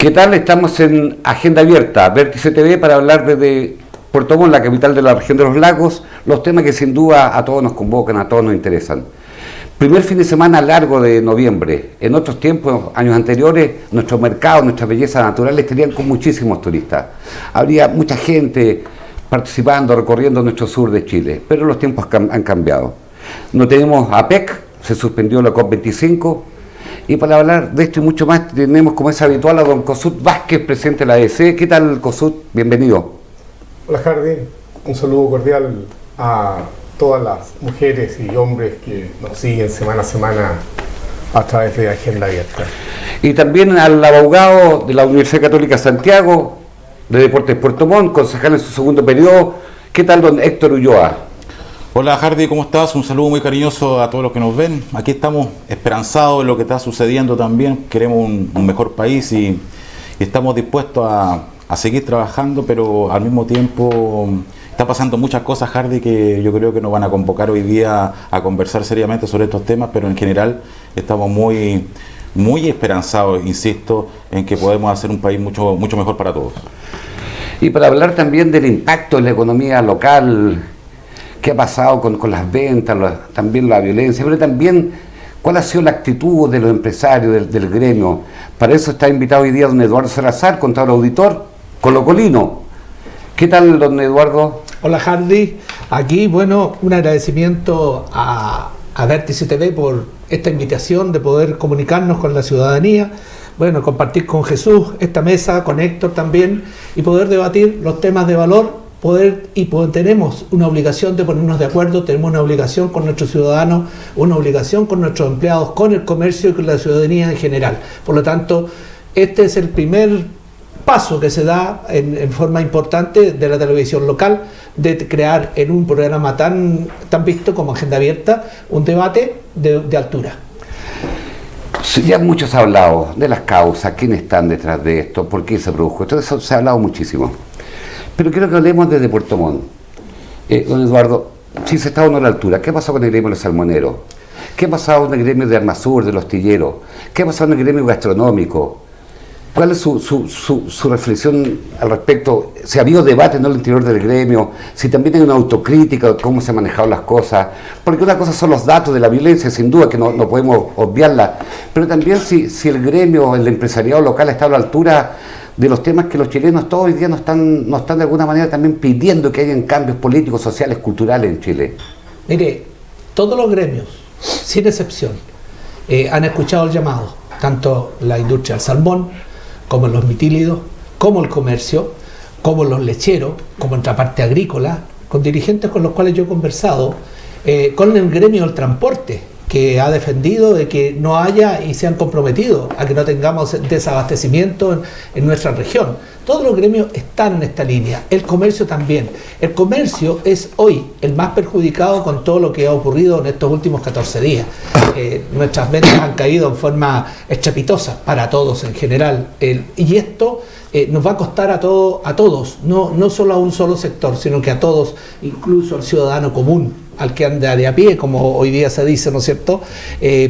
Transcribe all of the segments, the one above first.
¿Qué tal? Estamos en Agenda Abierta, Vértice TV, para hablar desde Puerto Montt, la capital de la región de los lagos, los temas que sin duda a todos nos convocan, a todos nos interesan. Primer fin de semana largo de noviembre. En otros tiempos, años anteriores, nuestros mercados, nuestras bellezas naturales estarían con muchísimos turistas. Habría mucha gente participando, recorriendo nuestro sur de Chile, pero los tiempos han cambiado. No tenemos APEC, se suspendió la COP25, y para hablar de esto y mucho más tenemos, como es habitual, a don Kossuth Vázquez, presidente de la ADC. ¿Qué tal, Kossuth? Bienvenido. Hola, Jardín. Un saludo cordial a todas las mujeres y hombres que nos siguen semana a semana a través de Agenda Abierta. Y también al abogado de la Universidad Católica Santiago, de Deportes Puerto Montt, concejal en su segundo periodo. ¿Qué tal, don Héctor Ulloa? Hola, Hardy, ¿cómo estás? Un saludo muy cariñoso a todos los que nos ven. Aquí estamos esperanzados en lo que está sucediendo también. Queremos un mejor país y estamos dispuestos a seguir trabajando, pero al mismo tiempo está pasando muchas cosas, Hardy, que yo creo que nos van a convocar hoy día a conversar seriamente sobre estos temas, pero en general estamos muy esperanzados, insisto, en que podemos hacer un país mucho mejor para todos. Y para hablar también del impacto en la economía local, qué ha pasado con las ventas, también la violencia, pero también cuál ha sido la actitud de los empresarios, del gremio. Para eso está invitado hoy día don Eduardo Salazar, contador auditor, colocolino. ¿Qué tal, don Eduardo? Hola, Hardy. Aquí, bueno, un agradecimiento a Vértice TV por esta invitación de poder comunicarnos con la ciudadanía, bueno, compartir con Jesús esta mesa, con Héctor también, y poder debatir los temas de valor. Tenemos una obligación de ponernos de acuerdo, tenemos una obligación con nuestros ciudadanos, una obligación con nuestros empleados, con el comercio y con la ciudadanía en general. Por lo tanto, este es el primer paso que se da en forma importante de la televisión local, de crear en un programa tan visto como Agenda Abierta, un debate de altura. Sí, ya muchos han hablado de las causas, quiénes están detrás de esto, por qué se produjo esto, eso se ha hablado muchísimo. Pero quiero que hablemos desde Puerto Montt. Don Eduardo, si se está a la altura, ¿qué pasó con el gremio de los salmoneros? ¿Qué ha pasado con el gremio de Armasur, de los tilleros? ¿Qué ha pasado en el gremio gastronómico? ¿Cuál es su reflexión al respecto? Si ha habido debate en el interior del gremio, si también hay una autocrítica de cómo se han manejado las cosas, porque una cosa son los datos de la violencia, sin duda que no podemos obviarla, pero también si el gremio, el empresariado local está a la altura de los temas que los chilenos todos hoy día no están de alguna manera también pidiendo que hayan cambios políticos, sociales, culturales en Chile. Mire, todos los gremios, sin excepción, han escuchado el llamado, tanto la industria del salmón, como los mitílidos, como el comercio, como los lecheros, como otra parte agrícola, con dirigentes con los cuales yo he conversado, con el gremio del transporte, que ha defendido de que no haya y se han comprometido a que no tengamos desabastecimiento en nuestra región. Todos los gremios están en esta línea, el comercio también. El comercio es hoy el más perjudicado con todo lo que ha ocurrido en estos últimos 14 días. Nuestras ventas han caído en forma estrepitosa para todos en general, y esto nos va a costar a todos, no solo a un solo sector, sino que a todos, incluso al ciudadano común, al que anda de a pie, como hoy día se dice, ¿no es cierto?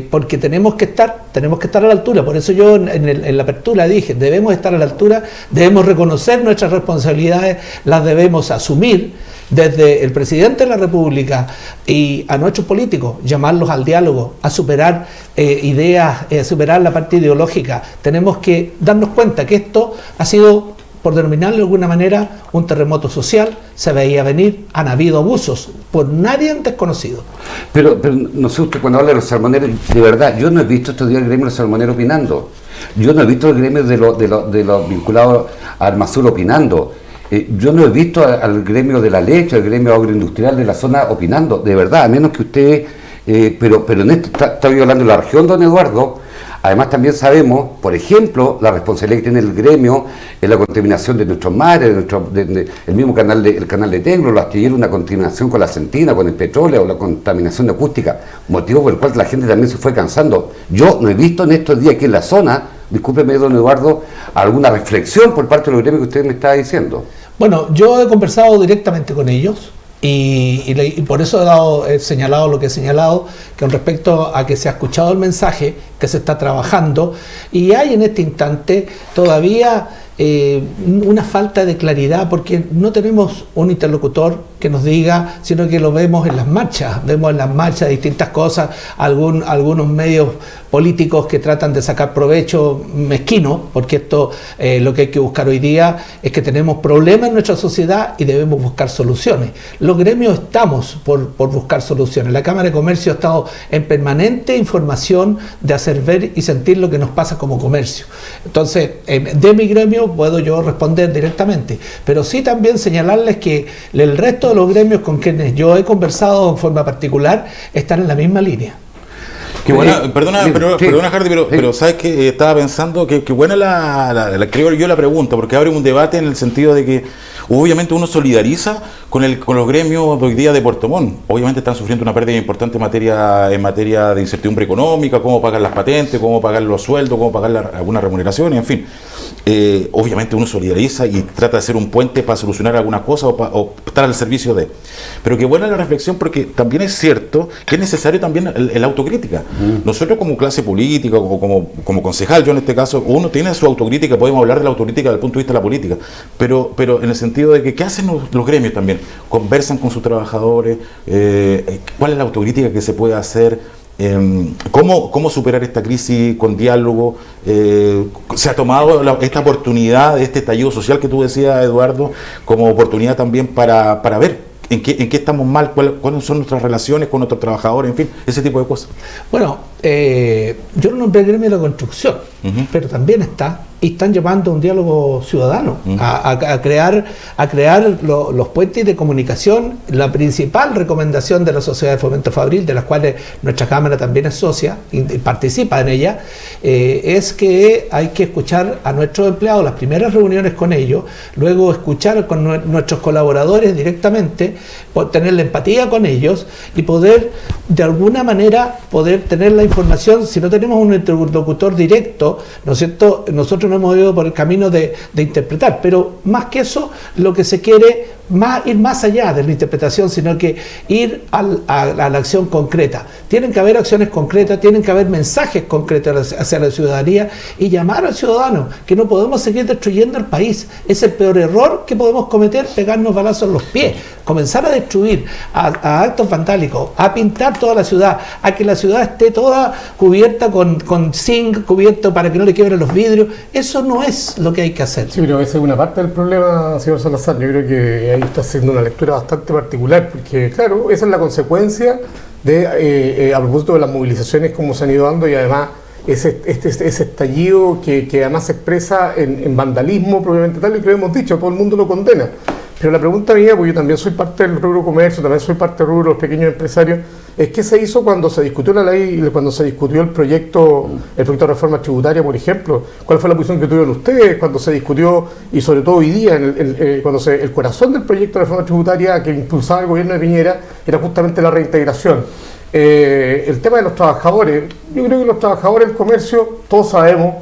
Porque tenemos que estar a la altura. Por eso yo en la apertura dije, debemos estar a la altura, debemos reconocer nuestras responsabilidades, las debemos asumir desde el presidente de la República y a nuestros políticos, llamarlos al diálogo, a superar ideas, a superar la parte ideológica. Tenemos que darnos cuenta que esto ha sido, por denominarlo de alguna manera, un terremoto social, se veía venir, han habido abusos por nadie desconocido. Pero no sé, usted cuando habla de los salmoneros, de verdad, yo no he visto estos días el gremio de los salmoneros opinando, yo no he visto el gremio de los vinculados a Armasur opinando, yo no he visto al gremio de la leche, al gremio agroindustrial de la zona opinando, de verdad, a menos que usted, pero en esto estoy hablando de la región, don Eduardo. Además también sabemos, por ejemplo, la responsabilidad que tiene el gremio en la contaminación de nuestros mares, el mismo canal de Tenglo, los astilleros, una contaminación con la sentina, con el petróleo, o la contaminación acústica, motivo por el cual la gente también se fue cansando. Yo no he visto en estos días aquí en la zona, discúlpeme don Eduardo, alguna reflexión por parte de los gremios que usted me está diciendo. Bueno, yo he conversado directamente con ellos, Y por eso he señalado lo que he señalado, con respecto a que se ha escuchado el mensaje, que se está trabajando, y hay en este instante todavía una falta de claridad, porque no tenemos un interlocutor que nos diga, sino que lo vemos en las marchas distintas cosas, algunos medios políticos que tratan de sacar provecho mezquino, porque esto lo que hay que buscar hoy día es que tenemos problemas en nuestra sociedad y debemos buscar soluciones. Los gremios estamos por buscar soluciones. La Cámara de Comercio ha estado en permanente información de hacer ver y sentir lo que nos pasa como comercio. Entonces, de mi gremio puedo yo responder directamente, pero sí también señalarles que el resto de los gremios con quienes yo he conversado en forma particular están en la misma línea. Qué buena, perdona Hardy, pero sabes que estaba pensando que buena creo yo la pregunta, porque abre un debate en el sentido de que obviamente uno solidariza con los gremios de hoy día de Puerto Montt. Obviamente están sufriendo una pérdida importante en materia de incertidumbre económica, cómo pagar las patentes, cómo pagar los sueldos, cómo pagar algunas remuneraciones, en fin. Obviamente uno solidariza y trata de hacer un puente para solucionar algunas cosas o estar al servicio de. Pero qué buena la reflexión, porque también es cierto que es necesario también la autocrítica. Nosotros como clase política o como concejal, yo en este caso, uno tiene su autocrítica, podemos hablar de la autocrítica desde el punto de vista de la política, pero en el sentido de que ¿qué hacen los gremios también? Conversan con sus trabajadores, ¿cuál es la autocrítica que se puede hacer? ¿Cómo superar esta crisis con diálogo? Se ha tomado esta oportunidad, este estallido social que tú decías, Eduardo, como oportunidad también para ver en qué estamos mal, cuáles son nuestras relaciones con nuestros trabajadores, en fin, ese tipo de cosas. Bueno, yo no nombré el gremio de la construcción, pero también están llevando un diálogo ciudadano, a crear los puentes de comunicación. La principal recomendación de la Sociedad de Fomento Fabril, de las cuales nuestra Cámara también es socia y participa en ella, es que hay que escuchar a nuestros empleados, las primeras reuniones con ellos, luego escuchar con nuestros colaboradores directamente, tener la empatía con ellos y poder, de alguna manera, tener la información. Si no tenemos un interlocutor directo, ¿no es cierto?, nosotros no hemos ido por el camino de interpretar, pero más que eso, lo que se quiere ir más allá de la interpretación, sino que ir a la acción concreta. Tienen que haber acciones concretas, tienen que haber mensajes concretos hacia la ciudadanía y llamar al ciudadano que no podemos seguir destruyendo el país. Es el peor error que podemos cometer, pegarnos balazos en los pies, comenzar a destruir, a actos vandálicos, a pintar toda la ciudad, a que la ciudad esté toda cubierta con zinc, cubierto para que no le quiebren los vidrios. Eso no es lo que hay que hacer. Sí, pero esa es una parte del problema, señor Salazar. Yo creo que ahí está haciendo una lectura bastante particular, porque claro, esa es la consecuencia de, a propósito de las movilizaciones como se han ido dando, y además ese estallido que además se expresa en vandalismo propiamente tal, y que lo hemos dicho, todo el mundo lo condena. Pero la pregunta mía, porque yo también soy parte del rubro comercio, también soy parte del rubro de los pequeños empresarios, es qué se hizo cuando se discutió la ley, cuando se discutió el proyecto de reforma tributaria, por ejemplo. ¿Cuál fue la posición que tuvieron ustedes cuando se discutió, y sobre todo hoy día, cuando el corazón del proyecto de reforma tributaria que impulsaba el gobierno de Piñera era justamente la reintegración? El tema de los trabajadores, yo creo que los trabajadores del comercio, todos sabemos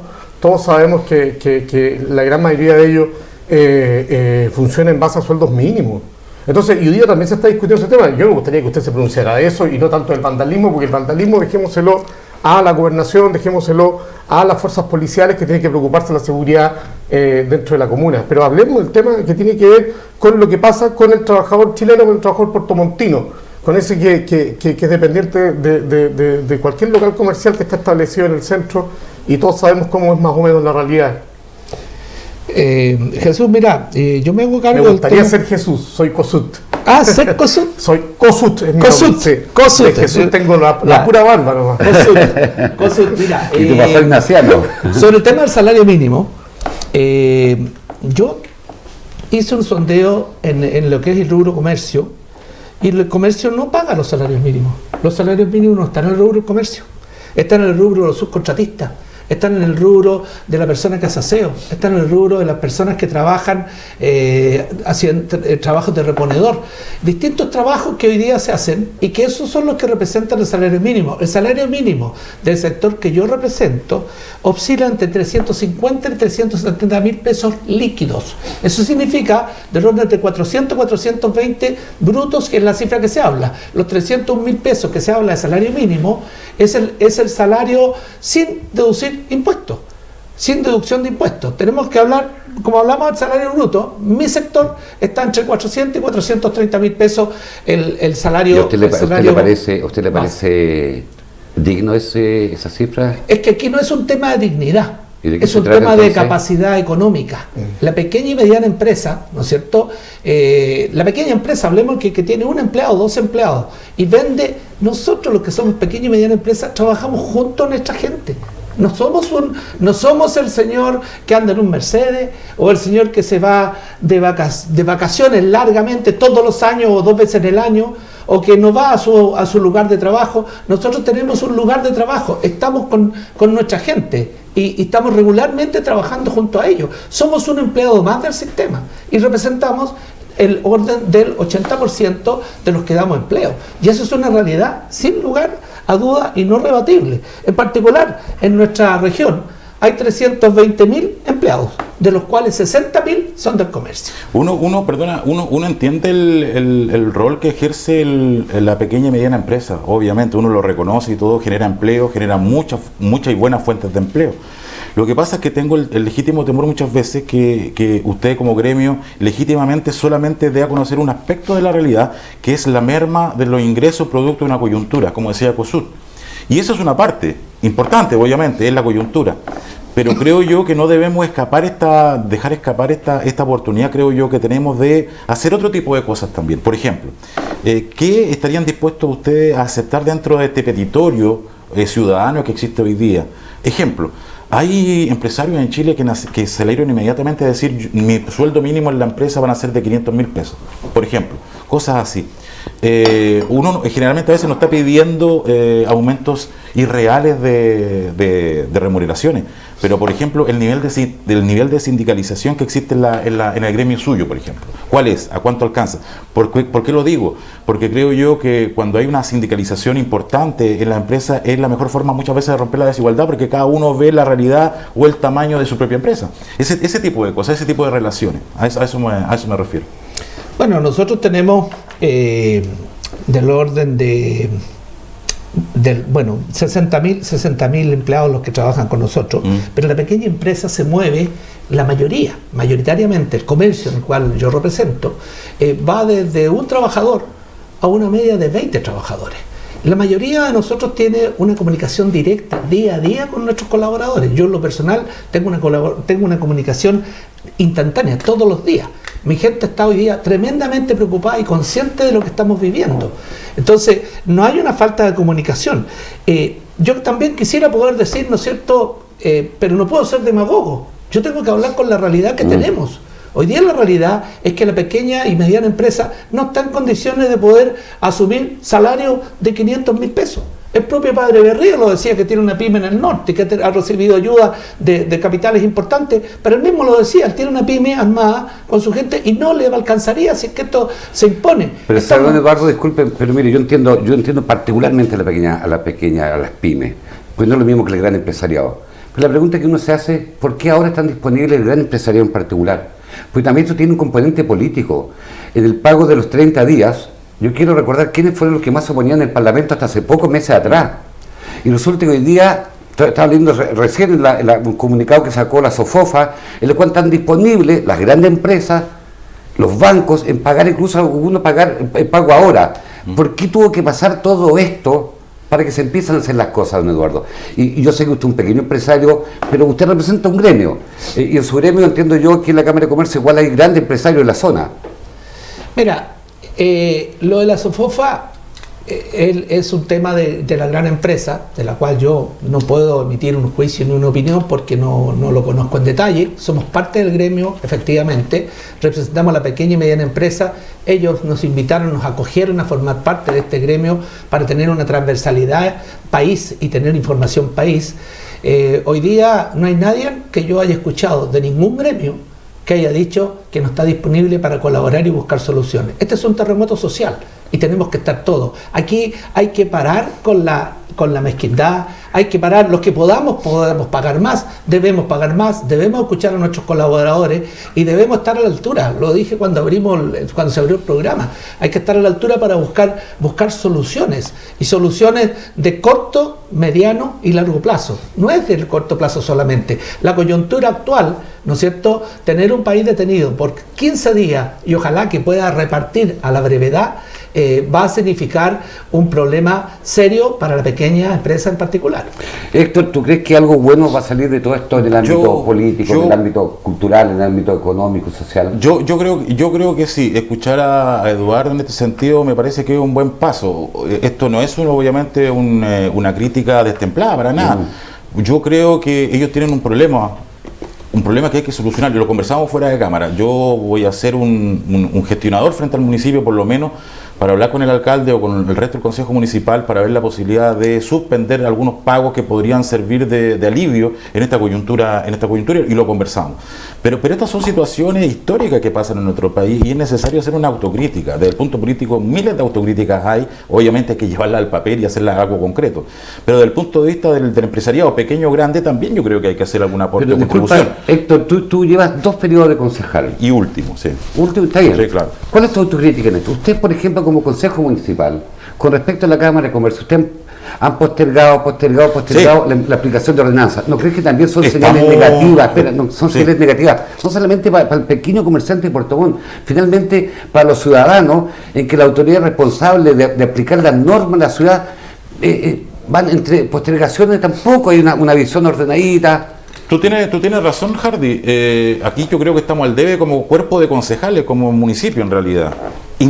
que la gran mayoría de ellos funciona en base a sueldos mínimos. Entonces, y hoy día también se está discutiendo ese tema. Yo me gustaría que usted se pronunciara de eso y no tanto del vandalismo, porque el vandalismo dejémoselo a la gobernación, dejémoselo a las fuerzas policiales que tienen que preocuparse de la seguridad dentro de la comuna. Pero hablemos del tema que tiene que ver con lo que pasa con el trabajador chileno, con el trabajador puertomontino, con ese que es dependiente de cualquier local comercial que está establecido en el centro, y todos sabemos cómo es más o menos la realidad. Jesús, mira, yo me hago cargo. Me gustaría ser Jesús, soy Cosut. Ah, ¿ser Cosut? Soy Cosut, es mi Cosut, nombre. Cosut. De Jesús tengo la pura barba nomás. Cosut, mira. ¿Y tú vas a ser ignaciano? Sobre el tema del salario mínimo, yo hice un sondeo en lo que es el rubro comercio, y el comercio no paga los salarios mínimos. Los salarios mínimos no están en el rubro comercio, están en el rubro de los subcontratistas. están en el rubro de la persona que hace aseo, están en el rubro de las personas que trabajan haciendo trabajos de reponedor, distintos trabajos que hoy día se hacen y que esos son los que representan el salario mínimo. El salario mínimo del sector que yo represento oscila entre 350 y 370 mil pesos líquidos. Eso significa del orden de 400 a 420 brutos, que es la cifra que se habla. Los 301 mil pesos que se habla de salario mínimo es el salario sin deducir impuestos, sin deducción de impuestos. Tenemos que hablar, como hablamos del salario bruto, mi sector está entre 400 y 430 mil pesos el salario. ¿Y a usted le parece digno esa cifra? Es que aquí no es un tema de dignidad. Es un tema de capacidad económica. La pequeña y mediana empresa, ¿no es cierto? La pequeña empresa, hablemos que tiene un empleado, 2 empleados, y vende. Nosotros, los que somos pequeña y mediana empresa, trabajamos junto a nuestra gente. No somos el señor que anda en un Mercedes o el señor que se va de vacaciones largamente todos los años o 2 veces en el año, o que no va a su lugar de trabajo. Nosotros tenemos un lugar de trabajo, estamos con nuestra gente y estamos regularmente trabajando junto a ellos. Somos un empleado más del sistema y representamos el orden del 80% de los que damos empleo. Y eso es una realidad sin lugar a duda y no rebatible. En particular, en nuestra región hay 320.000 empleados, de los cuales 60.000 son del comercio. Uno entiende el rol que ejerce la pequeña y mediana empresa. Obviamente uno lo reconoce y todo, genera empleo, genera muchas y buenas fuentes de empleo. Lo que pasa es que tengo el legítimo temor muchas veces que usted como gremio legítimamente solamente dé a conocer un aspecto de la realidad, que es la merma de los ingresos producto de una coyuntura, como decía COSUR. Y eso es una parte importante, obviamente, es la coyuntura. Pero creo yo que no debemos dejar escapar esta oportunidad, creo yo, que tenemos de hacer otro tipo de cosas también. Por ejemplo, ¿qué estarían dispuestos ustedes a aceptar dentro de este petitorio ciudadano que existe hoy día? Ejemplo, hay empresarios en Chile que salieron inmediatamente a decir: mi sueldo mínimo en la empresa van a ser de 500.000 pesos, por ejemplo, cosas así. Uno generalmente a veces no está pidiendo aumentos irreales de remuneraciones, pero por ejemplo el nivel de sindicalización que existe en el gremio suyo, por ejemplo, ¿cuál es? ¿A cuánto alcanza? ¿Por qué lo digo? Porque creo yo que cuando hay una sindicalización importante en la empresa es la mejor forma muchas veces de romper la desigualdad, porque cada uno ve la realidad o el tamaño de su propia empresa. Ese tipo de cosas, ese tipo de relaciones, a eso me refiero. Bueno, nosotros tenemos del orden de 60.000 empleados los que trabajan con nosotros, pero la pequeña empresa se mueve, mayoritariamente el comercio en el cual yo represento, va desde un trabajador a una media de 20 trabajadores. La mayoría de nosotros tiene una comunicación directa día a día con nuestros colaboradores. Yo en lo personal tengo una comunicación instantánea todos los días. Mi gente está hoy día tremendamente preocupada y consciente de lo que estamos viviendo. Entonces, no hay una falta de comunicación. Yo también quisiera poder decir, ¿no es cierto?, pero no puedo ser demagogo. Yo tengo que hablar con la realidad que tenemos. Hoy día la realidad es que la pequeña y mediana empresa no está en condiciones de poder asumir salarios de 500.000 pesos. El propio padre Berrío lo decía, que tiene una pyme en el norte, que ha recibido ayuda de capitales importantes, pero él mismo lo decía, él tiene una pyme armada con su gente y no le alcanzaría si es que esto se impone. Pero don Eduardo, disculpen, pero mire, yo entiendo particularmente a las pymes, pues no es lo mismo que el gran empresariado. Pero la pregunta que uno se hace, ¿por qué ahora están disponibles el gran empresariado en particular? Pues también esto tiene un componente político. En el pago de los 30 días, yo quiero recordar quiénes fueron los que más se oponían en el Parlamento hasta hace pocos meses atrás. Y resulta que hoy día, estaba leyendo recién un comunicado que sacó la SOFOFA, en el cual están disponibles las grandes empresas, los bancos, en pagar, incluso algunos pagar el pago ahora. ¿Por qué tuvo que pasar todo esto para que se empiecen a hacer las cosas, don Eduardo? Y yo sé que usted es un pequeño empresario, pero usted representa un gremio. Y en su gremio entiendo yo que en la Cámara de Comercio igual hay grandes empresarios en la zona. Mira, lo de la SOFOFA Es un tema de la gran empresa, de la cual yo no puedo emitir un juicio ni una opinión porque no lo conozco en detalle. Somos parte del gremio, efectivamente, representamos a la pequeña y mediana empresa. Ellos nos invitaron, nos acogieron a formar parte de este gremio para tener una transversalidad país y tener información país. Hoy día no hay nadie que yo haya escuchado de ningún gremio que haya dicho que no está disponible para colaborar y buscar soluciones. Este es un terremoto social y tenemos que estar todos. Aquí hay que parar con la mezquindad, hay que parar, los que podemos pagar más, debemos escuchar a nuestros colaboradores y debemos estar a la altura. Lo dije cuando se abrió el programa. Hay que estar a la altura para buscar soluciones, y soluciones de corto, mediano y largo plazo. No es del corto plazo solamente. La coyuntura actual, ¿no es cierto?, tener un país detenido por 15 días y ojalá que pueda repartir a la brevedad, va a significar un problema serio para la pequeña empresa en particular. Héctor, ¿tú crees que algo bueno va a salir de todo esto en el ámbito político, en el ámbito cultural, en el ámbito económico, social? Yo creo que sí. Escuchar a Eduardo en este sentido me parece que es un buen paso. Esto no es obviamente una crítica destemplada para nada. Yo creo que ellos tienen un problema que hay que solucionar, y lo conversamos fuera de cámara. Yo voy a ser un gestionador frente al municipio, por lo menos, para hablar con el alcalde o con el resto del consejo municipal para ver la posibilidad de suspender algunos pagos que podrían servir de alivio en esta coyuntura, y lo conversamos. Pero estas son situaciones históricas que pasan en nuestro país y es necesario hacer una autocrítica. Desde el punto político, miles de autocríticas hay, obviamente hay que llevarla al papel y hacerla algo concreto. Pero desde el punto de vista del empresariado, pequeño o grande, también yo creo que hay que hacer alguna aporte o contribución. Héctor, tú llevas 2 periodos de concejal. Y último, sí. Último, está bien. Sí, claro. ¿Cuál es tu autocrítica en esto? Usted, por ejemplo, como consejo municipal, con respecto a la Cámara de Comercio, usted han postergado sí. la aplicación de ordenanzas. ¿No crees que también son señales negativas? Espera, no, son señales negativas, no solamente para el pequeño comerciante de Puerto Montt, finalmente para los ciudadanos, en que la autoridad responsable de aplicar las normas en la ciudad van entre postergaciones, tampoco hay una visión ordenadita. Tú tienes razón, Hardy. Aquí yo creo que estamos al debe como cuerpo de concejales, como municipio en realidad.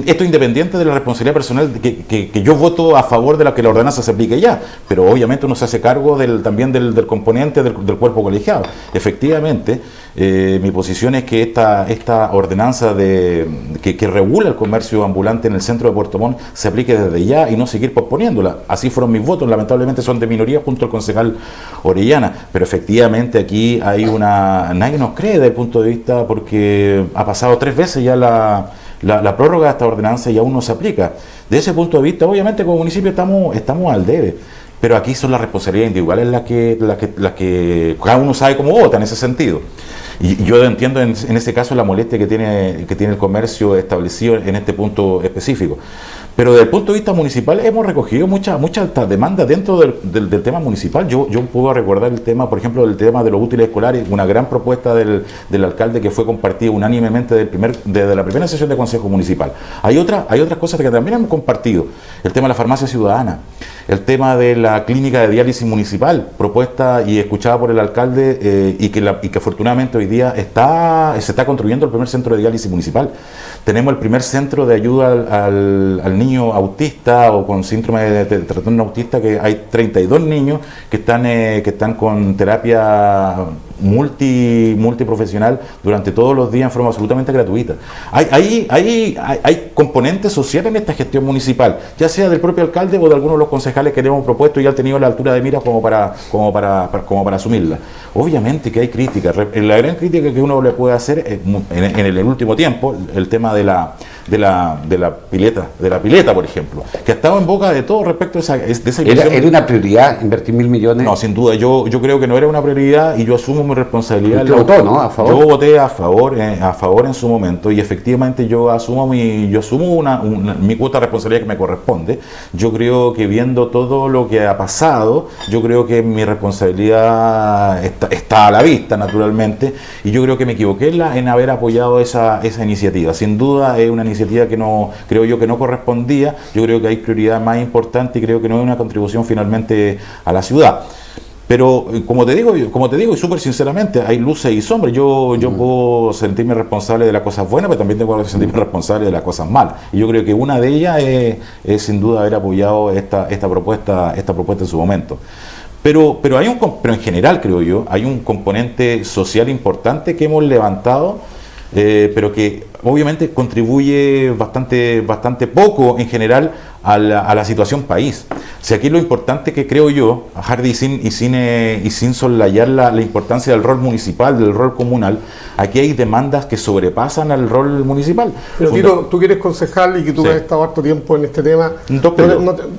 Esto independiente de la responsabilidad personal, que yo voto a favor de que la ordenanza se aplique ya, pero obviamente uno se hace cargo también del componente del cuerpo colegiado. Efectivamente, mi posición es que esta ordenanza que regula el comercio ambulante en el centro de Puerto Montt se aplique desde ya y no seguir posponiéndola. Así fueron mis votos, lamentablemente son de minoría junto al concejal Orellana, pero efectivamente aquí hay nadie nos cree desde el punto de vista, porque ha pasado 3 veces ya la prórroga de esta ordenanza y aún no se aplica. De ese punto de vista, obviamente como municipio estamos al debe, pero aquí son las responsabilidades individuales las que cada uno sabe cómo vota en ese sentido. Y yo entiendo en ese caso la molestia que tiene el comercio establecido en este punto específico. Pero desde el punto de vista municipal hemos recogido muchas demandas dentro del tema municipal. Yo puedo recordar el tema, por ejemplo, del tema de los útiles escolares, una gran propuesta del alcalde que fue compartida unánimemente desde la primera sesión de Consejo Municipal. Hay otras cosas que también hemos compartido. El tema de la farmacia ciudadana, el tema de la clínica de diálisis municipal, propuesta y escuchada por el alcalde y que afortunadamente hoy día se está construyendo el primer centro de diálisis municipal. Tenemos el primer centro de ayuda al niño autista o con síndrome de trastorno autista, que hay 32 niños que están con terapia multiprofesional durante todos los días en forma absolutamente gratuita. Hay componentes sociales en esta gestión municipal, ya sea del propio alcalde o de algunos de los concejales que le hemos propuesto y han tenido la altura de miras como para asumirla. Obviamente que hay críticas. La gran crítica que uno le puede hacer en el último tiempo, el tema de la pileta, por ejemplo, que ha estado en boca de todo respecto a esa inversión. ¿Era una prioridad invertir 1.000 millones? No, sin duda. Yo creo que no era una prioridad y yo asumo mi responsabilidad. ¿Usted votó, no? ¿A favor? Yo voté a favor en su momento y efectivamente yo asumo mi cuota de responsabilidad que me corresponde. Yo creo que viendo todo lo que ha pasado, yo creo que mi responsabilidad está a la vista, naturalmente, y yo creo que me equivoqué en haber apoyado esa iniciativa. Sin duda es una iniciativa que no correspondía. Yo creo que hay prioridad más importante y creo que no es una contribución finalmente a la ciudad. Pero como te digo y súper sinceramente, hay luces y sombras. Yo puedo sentirme responsable de las cosas buenas, pero también tengo que sentirme responsable de las cosas malas. Y yo creo que una de ellas es sin duda haber apoyado esta propuesta en su momento. Pero en general, creo yo, hay un componente social importante que hemos levantado, pero que obviamente contribuye bastante poco en general a la situación país. O sea, aquí lo importante que creo yo, Hardy, y sin soslayar la importancia del rol municipal, del rol comunal, aquí hay demandas que sobrepasan al rol municipal. Pero Tito, tú que eres concejal y que tú has estado harto tiempo en este tema,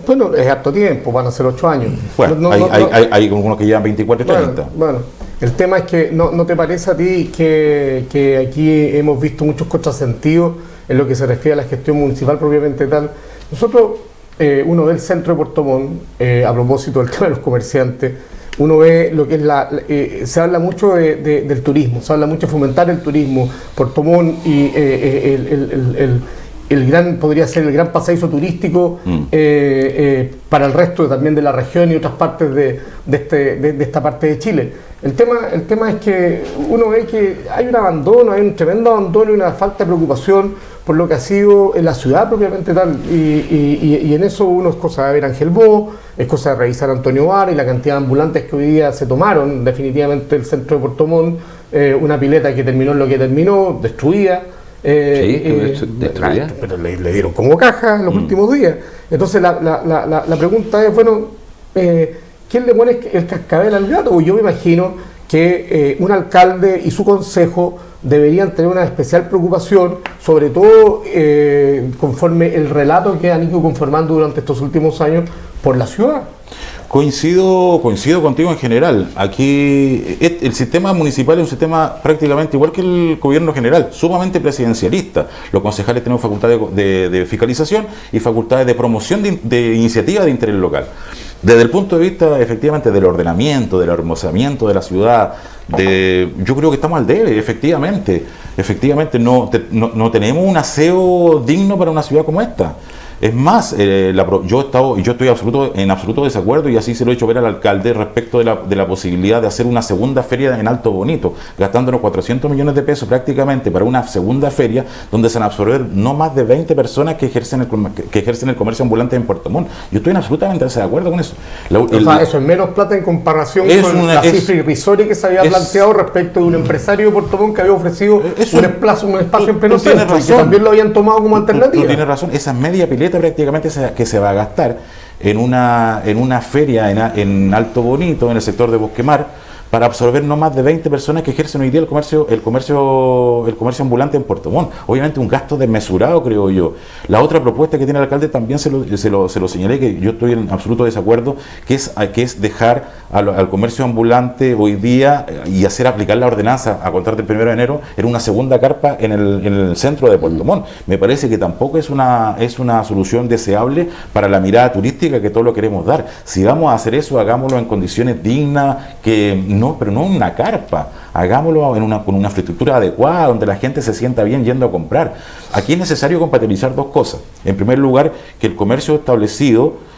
bueno, es harto tiempo, van a ser 8 años. Bueno, hay algunos que llevan 24 y 30. Bueno, el tema es que no te parece a ti que aquí hemos visto muchos contrasentidos en lo que se refiere a la gestión municipal propiamente tal. Nosotros, uno ve el centro de Puerto Montt, a propósito del tema de los comerciantes, uno ve lo que es se habla mucho del turismo, se habla mucho de fomentar el turismo. Puerto Montt y podría ser el gran pasadizo turístico para el resto también de la región y otras partes de esta parte de Chile. El tema es que uno ve que hay un abandono, hay un tremendo abandono y una falta de preocupación por lo que ha sido en la ciudad propiamente tal, y en eso uno es cosa de ver Ángel Bo, es cosa de revisar Antonio Bar y la cantidad de ambulantes que hoy día se tomaron definitivamente el centro de Puerto Montt, una pileta que terminó en lo que terminó, destruida. Pero le dieron como caja en los últimos días. Entonces la pregunta es, bueno, ¿quién le pone el cascabel al gato? Yo me imagino que un alcalde y su consejo deberían tener una especial preocupación, sobre todo conforme el relato que han ido conformando durante estos últimos años por la ciudad. Coincido contigo en general. Aquí el sistema municipal es un sistema prácticamente igual que el gobierno general, sumamente presidencialista. Los concejales tenemos facultades de fiscalización y facultades de promoción de iniciativas de interés local. Desde el punto de vista, efectivamente, del ordenamiento, del hermosamiento de la ciudad, yo creo que estamos al debe, efectivamente. Efectivamente, no tenemos un aseo digno para una ciudad como esta. Es más, yo estoy en absoluto desacuerdo, y así se lo he hecho ver al alcalde respecto de la posibilidad de hacer una segunda feria en Alto Bonito, gastándonos 400 millones de pesos prácticamente para una segunda feria donde se van a absorber no más de 20 personas que ejercen el comercio ambulante en Puerto Montt. Yo estoy en absolutamente desacuerdo con eso. Eso es menos plata en comparación con la cifra irrisoria que se había planteado respecto de un empresario de Puerto Montt que había ofrecido un espacio en pleno centro, y que también lo habían tomado como alternativa. Tú tienes razón, esa media pileta prácticamente que se va a gastar en una feria en Alto Bonito, en el sector de Bosquemar, para absorber no más de 20 personas que ejercen hoy día el comercio ambulante en Puerto Montt. Obviamente un gasto desmesurado, creo yo. La otra propuesta que tiene el alcalde también se lo señalé, que yo estoy en absoluto desacuerdo, que es dejar al comercio ambulante hoy día y hacer aplicar la ordenanza a contar del 1 de enero en una segunda carpa en el centro de Puerto Montt. Me parece que tampoco es una solución deseable para la mirada turística que todos lo queremos dar. Si vamos a hacer eso, hagámoslo en condiciones dignas, pero no en una carpa, hagámoslo con una infraestructura adecuada, donde la gente se sienta bien yendo a comprar. Aquí es necesario compatibilizar dos cosas. En primer lugar, que el comercio establecido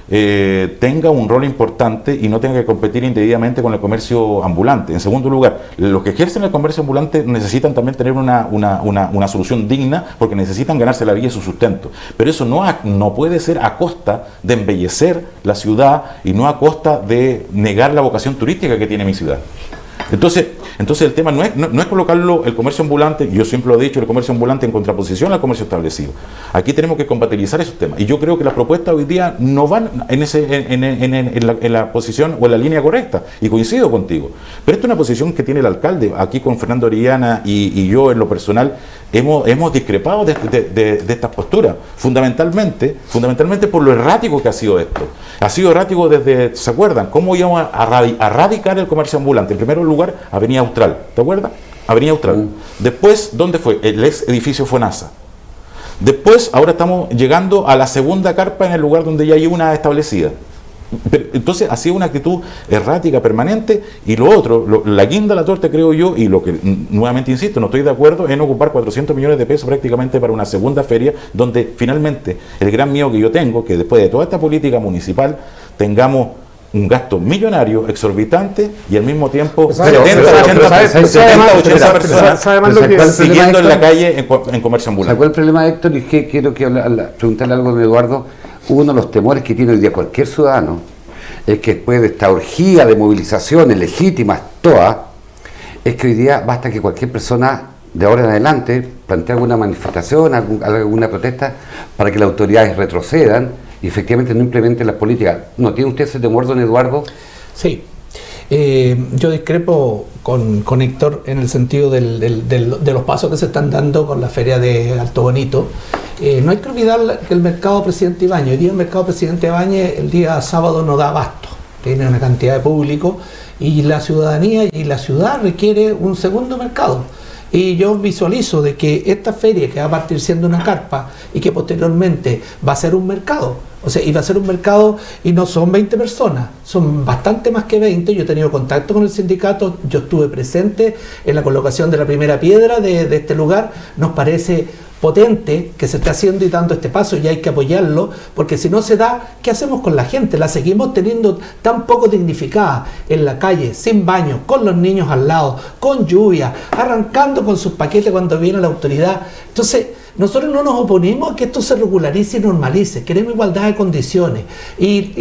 tenga un rol importante y no tenga que competir indebidamente con el comercio ambulante. En segundo lugar, los que ejercen el comercio ambulante necesitan también tener una solución digna, porque necesitan ganarse la vida y su sustento. Pero eso no puede ser a costa de embellecer la ciudad y no a costa de negar la vocación turística que tiene mi ciudad. Entonces el tema no es colocarlo el comercio ambulante, yo siempre lo he dicho, el comercio ambulante en contraposición al comercio establecido. Aquí tenemos que compatibilizar esos temas, y yo creo que las propuestas hoy día no van en la posición o en la línea correcta, y coincido contigo. Pero esta es una posición que tiene el alcalde. Aquí con Fernando Orellana y yo en lo personal hemos discrepado de estas posturas, fundamentalmente por lo errático que ha sido esto. Ha sido errático desde, ¿se acuerdan? ¿Cómo íbamos a erradicar el comercio ambulante? En primer lugar, Avenida Austral, ¿te acuerdas? Avenida Austral. Después, ¿dónde fue? El ex edificio FONASA. Después, ahora estamos llegando a la segunda carpa en el lugar donde ya hay una establecida. Entonces ha sido una actitud errática permanente. Y lo otro, la guinda de la torta, creo yo, y lo que nuevamente insisto, no estoy de acuerdo en ocupar 400 millones de pesos prácticamente para una segunda feria, donde finalmente el gran miedo que yo tengo, que después de toda esta política municipal tengamos un gasto millonario, exorbitante, y al mismo tiempo Pero 70-80 personas siguiendo en la calle en comercio ambulante. ¿Sacó el problema, Héctor? Y es que quiero preguntarle algo a Eduardo. Uno de los temores que tiene hoy día cualquier ciudadano es que después de esta orgía de movilizaciones legítimas, todas, es que hoy día basta que cualquier persona de ahora en adelante plantee alguna manifestación, alguna protesta, para que las autoridades retrocedan y efectivamente no implementen las políticas. ¿No tiene usted ese temor, don Eduardo? Sí. Yo discrepo con Héctor en el sentido de los pasos que se están dando con la feria de Alto Bonito. No hay que olvidar que el mercado Presidente Ibáñez, hoy día el mercado Presidente Ibáñez el día sábado no da abasto, tiene una cantidad de público y la ciudadanía y la ciudad requiere un segundo mercado. Y yo visualizo de que esta feria, que va a partir siendo una carpa y que posteriormente va a ser un mercado, o sea, y va a ser un mercado y no son 20 personas, son bastante más que 20. Yo he tenido contacto con el sindicato, yo estuve presente en la colocación de la primera piedra de este lugar. Nos parece potente que se esté haciendo y dando este paso, y hay que apoyarlo, porque si no se da, ¿qué hacemos con la gente? La seguimos teniendo tan poco dignificada en la calle, sin baño, con los niños al lado, con lluvia, arrancando con sus paquetes cuando viene la autoridad. Entonces, nosotros no nos oponemos a que esto se regularice y normalice, queremos igualdad de condiciones y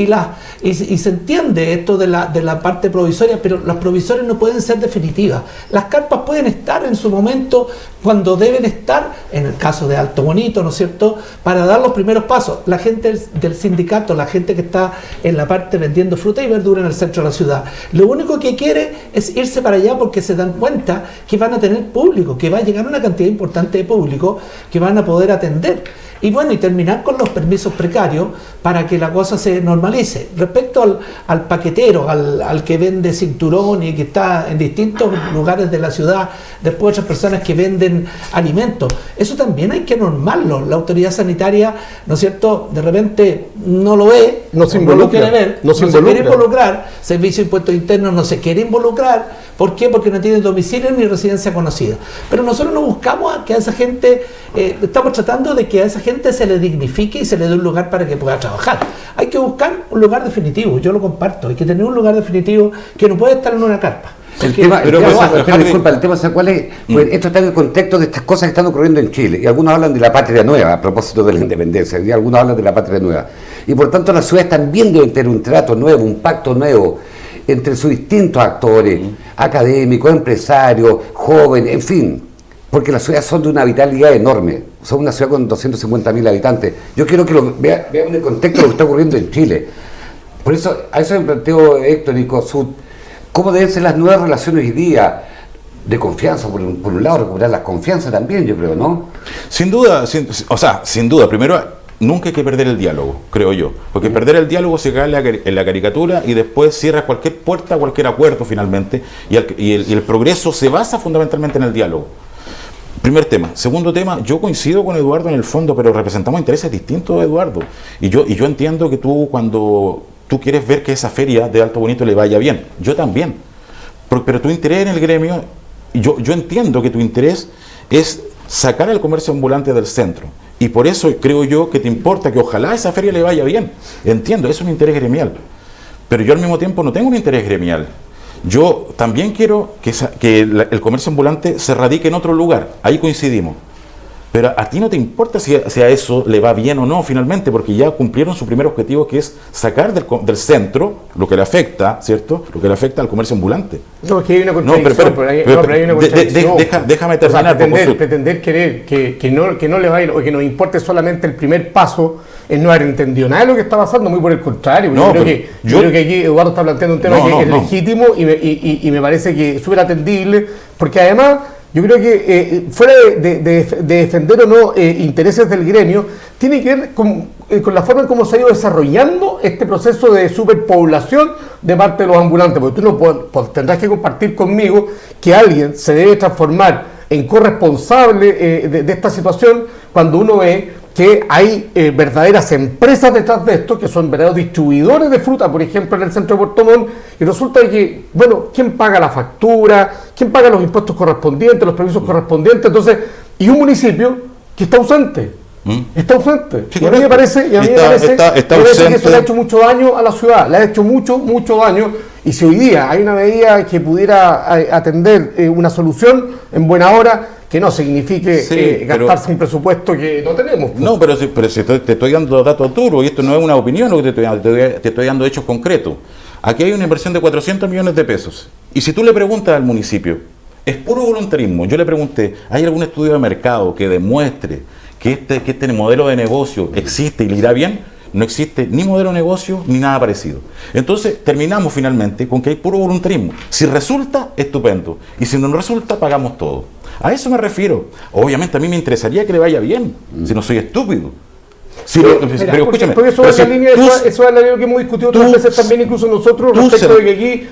se entiende esto de la parte provisoria, pero las provisorias no pueden ser definitivas. Las carpas pueden estar en su momento cuando deben estar, en el caso de Alto Bonito, ¿no es cierto?, para dar los primeros pasos. La gente del sindicato, la gente que está en la parte vendiendo fruta y verdura en el centro de la ciudad, lo único que quiere es irse para allá porque se dan cuenta que van a tener público, que va a llegar una cantidad importante de público que van a poder atender. Y bueno, y terminar con los permisos precarios para que la cosa se normalice. Respecto al paquetero, al que vende cinturón y que está en distintos lugares de la ciudad, después otras personas que venden alimentos, eso también hay que normarlo. La autoridad sanitaria, ¿no es cierto?, de repente no lo ve, no lo quiere ver, no se quiere involucrar, Servicio de Impuestos Internos no se quiere involucrar. ¿Por qué? Porque no tiene domicilio ni residencia conocida. Pero nosotros no buscamos que a esa gente, estamos tratando de que a esa gente se le dignifique y se le dé un lugar para que pueda trabajar. Hay que buscar un lugar definitivo, yo lo comparto, hay que tener un lugar definitivo que no puede estar en una carpa. El tema, disculpa, el tema, ¿cuál es? Pues esto está en el contexto de estas cosas que están ocurriendo en Chile, y algunos hablan de la patria nueva, a propósito de la independencia, y algunos hablan de la patria nueva. Y por tanto las ciudades también deben tener un trato nuevo, un pacto nuevo, entre sus distintos actores, académicos, empresarios, jóvenes, en fin, porque las ciudades son de una vitalidad enorme, son una ciudad con 250.000 habitantes. Yo quiero que lo vean en el contexto de lo que está ocurriendo en Chile. Por eso, a eso me planteo, Héctor y Cosud, cómo deben ser las nuevas relaciones hoy día, de confianza, por un lado, recuperar la confianza también, yo creo, ¿no? Sin duda, sin duda, primero, nunca hay que perder el diálogo, creo yo, porque perder el diálogo se cae en la caricatura y después cierra cualquier puerta, cualquier acuerdo finalmente, y el progreso se basa fundamentalmente en el diálogo. Primer tema. Segundo tema, yo coincido con Eduardo en el fondo, pero representamos intereses distintos, Eduardo, y yo entiendo que tú, cuando tú quieres ver que esa feria de Alto Bonito le vaya bien, yo también, pero tu interés en el gremio, yo entiendo que tu interés es sacar el comercio ambulante del centro. Y por eso creo yo que te importa que ojalá a esa feria le vaya bien. Entiendo, es un interés gremial. Pero yo al mismo tiempo no tengo un interés gremial. Yo también quiero que el comercio ambulante se radique en otro lugar. Ahí coincidimos. Pero a ti no te importa si a eso le va bien o no finalmente, porque ya cumplieron su primer objetivo, que es sacar del centro lo que le afecta, ¿cierto? Lo que le afecta al comercio ambulante. No, es que hay una contradicción. Pero hay una contradicción. Déjame terminar. O sea, pretender querer que no le vaya, o que nos importe solamente el primer paso, es no haber entendido nada de lo que está pasando, muy por el contrario. No, yo creo que aquí Eduardo está planteando un tema que es legítimo y me parece que es súper atendible, porque además yo creo que fuera de defender o no intereses del gremio, tiene que ver con la forma en cómo se ha ido desarrollando este proceso de superpoblación de parte de los ambulantes, porque tú no tendrás que compartir conmigo que alguien se debe transformar en corresponsable de esta situación cuando uno ve que hay verdaderas empresas detrás de esto, que son verdaderos distribuidores de fruta, por ejemplo, en el centro de Puerto Montt, y resulta que, bueno, ¿quién paga la factura? ¿Quién paga los impuestos correspondientes, los permisos correspondientes? Entonces, y un municipio que está ausente. Está ausente. Sí, y a mí me parece, está que ausente. eso le ha hecho mucho daño a la ciudad, le ha hecho mucho daño. Y si hoy día hay una medida que pudiera atender una solución en buena hora, que no signifique gastarse un presupuesto que no tenemos. No, pero si te estoy dando datos duros, y esto no es una opinión lo que te estoy dando, te estoy dando hechos concretos. Aquí hay una inversión de 400 millones de pesos. Y si tú le preguntas al municipio, es puro voluntarismo. Yo le pregunté, ¿hay algún estudio de mercado que demuestre que este modelo de negocio existe y le irá bien? No existe ni modelo de negocio ni nada parecido. Entonces terminamos finalmente con que hay puro voluntarismo. Si resulta, estupendo. Y si no resulta, pagamos todo. A eso me refiero. Obviamente a mí me interesaría que le vaya bien, si no soy estúpido. Pero escúchame. Porque eso es la línea que hemos discutido otras veces también, incluso nosotros, respecto de que aquí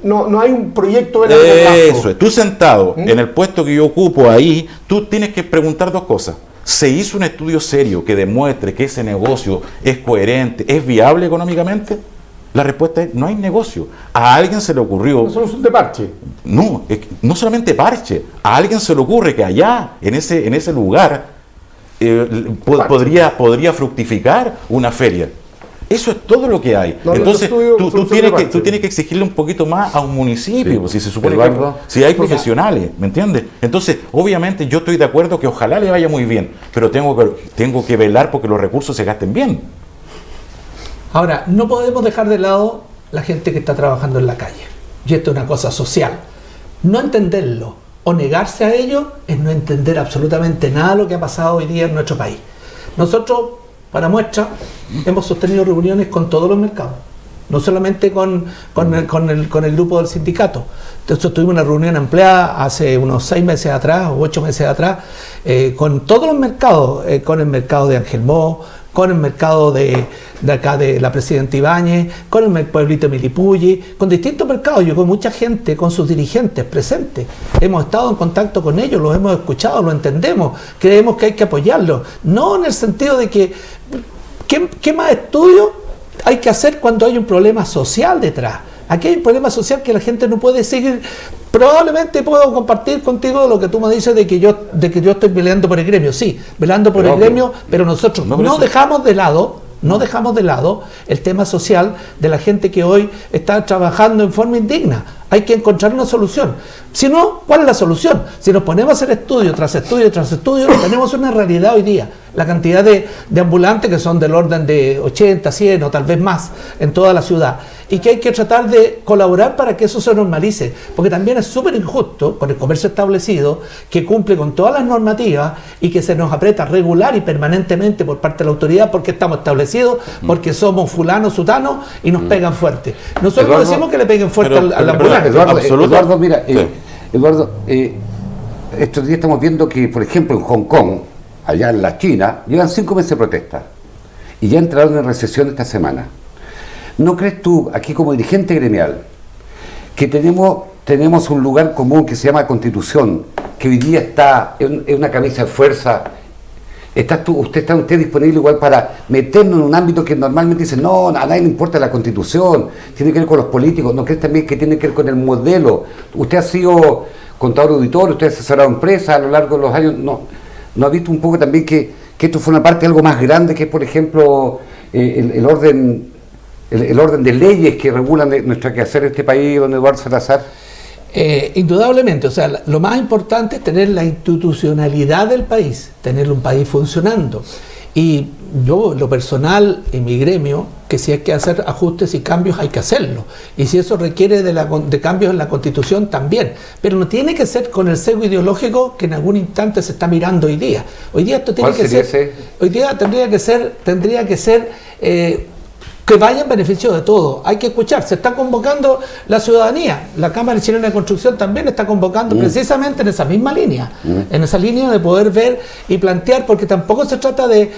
no hay un proyecto de largo plazo. Eso es. Tú sentado en el puesto que yo ocupo ahí, tú tienes que preguntar dos cosas. ¿Se hizo un estudio serio que demuestre que ese negocio es coherente, es viable económicamente? La respuesta es, no hay negocio. A alguien se le ocurrió... Una solución de parche. No solamente parche. A alguien se le ocurre que allá, en ese lugar, podría fructificar una feria. Eso es todo lo que hay. Entonces, tú tienes que exigirle un poquito más a un municipio, si se supone que si hay profesionales, ¿me entiendes? Entonces, obviamente yo estoy de acuerdo que ojalá le vaya muy bien, pero tengo que velar porque los recursos se gasten bien. Ahora, no podemos dejar de lado la gente que está trabajando en la calle. Y esto es una cosa social. No entenderlo o negarse a ello es no entender absolutamente nada de lo que ha pasado hoy día en nuestro país. Nosotros, para muestra, hemos sostenido reuniones con todos los mercados, no solamente con el grupo del sindicato. Entonces tuvimos una reunión ampliada hace unos 6 meses atrás o 8 meses atrás con todos los mercados, con el mercado de Angelmó, con el mercado de acá de la Presidenta Ibáñez, con el pueblito de Milipulli, con distintos mercados. Yo con mucha gente, con sus dirigentes presentes, hemos estado en contacto con ellos, los hemos escuchado, lo entendemos, creemos que hay que apoyarlos, no en el sentido de que ¿qué más estudio hay que hacer cuando hay un problema social detrás? Aquí hay un problema social que la gente no puede seguir. Probablemente puedo compartir contigo lo que tú me dices de que yo estoy velando por el gremio. Sí, velando por el gremio, pero nosotros no dejamos de lado el tema social de la gente que hoy está trabajando en forma indigna. Hay que encontrar una solución. Si no, ¿cuál es la solución? Si nos ponemos a hacer estudio tras estudio tras estudio, tenemos una realidad hoy día. La cantidad de ambulantes que son del orden de 80, 100 o tal vez más en toda la ciudad. Y que hay que tratar de colaborar para que eso se normalice. Porque también es súper injusto con el comercio establecido, que cumple con todas las normativas y que se nos aprieta regular y permanentemente por parte de la autoridad porque estamos establecidos, porque somos fulanos, sutanos y nos pegan fuerte. Nosotros no decimos que le peguen fuerte al ambulante. Eduardo, mira, estos días estamos viendo que, por ejemplo, en Hong Kong, allá en la China, llevan 5 meses de protesta y ya entraron en recesión esta semana. ¿No crees tú, aquí como dirigente gremial, que tenemos un lugar común que se llama Constitución, que hoy día está en una camisa de fuerza? ¿Está usted disponible igual para meternos en un ámbito que normalmente dicen, no, a nadie le importa la Constitución, tiene que ver con los políticos? ¿No crees también que tiene que ver con el modelo? Usted ha sido contador auditor, usted ha asesorado empresas a lo largo de los años, ¿no ha visto un poco también que esto forma parte de algo más grande, que es, por ejemplo, el orden de leyes que regulan nuestro quehacer en este país, don Eduardo Salazar? Indudablemente, o sea, lo más importante es tener la institucionalidad del país, tener un país funcionando. Y yo, en lo personal, en mi gremio, que si hay que hacer ajustes y cambios, hay que hacerlo. Y si eso requiere de cambios en la Constitución, también. Pero no tiene que ser con el sesgo ideológico que en algún instante se está mirando hoy día. Hoy día esto tiene que ser... Hoy día tendría que ser que vaya en beneficio de todos. Hay que escuchar, se está convocando la ciudadanía, la Cámara Chilena de Construcción también está convocando precisamente en esa misma línea, en esa línea de poder ver y plantear, porque tampoco se trata de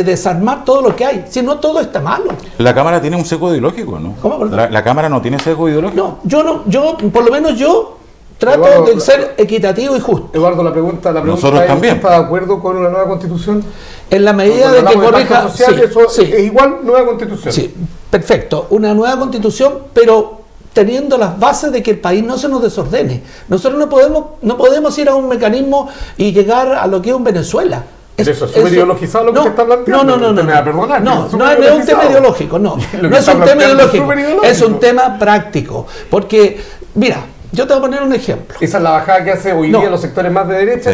desarmar todo lo que hay, sino todo está malo. La Cámara tiene un sesgo ideológico, ¿no? ¿Cómo? La Cámara no tiene sesgo ideológico. No, yo por lo menos yo trato Eduardo, de ser equitativo y justo. Eduardo, la pregunta nosotros es, también. ¿está de acuerdo con una nueva Constitución? En la medida de que corrija... Social, sí. Es igual nueva Constitución. Sí, perfecto. Una nueva Constitución, pero teniendo las bases de que el país no se nos desordene. Nosotros no podemos ir a un mecanismo y llegar a lo que es un Venezuela. Eso es súper ideologizado lo que usted está planteando. No. Me va a perdonar. No es un tema ideológico, no. No es un tema ideológico, es un tema práctico. Porque, mira, yo te voy a poner un ejemplo. Esa es la bajada que hace hoy día los sectores más de derecha.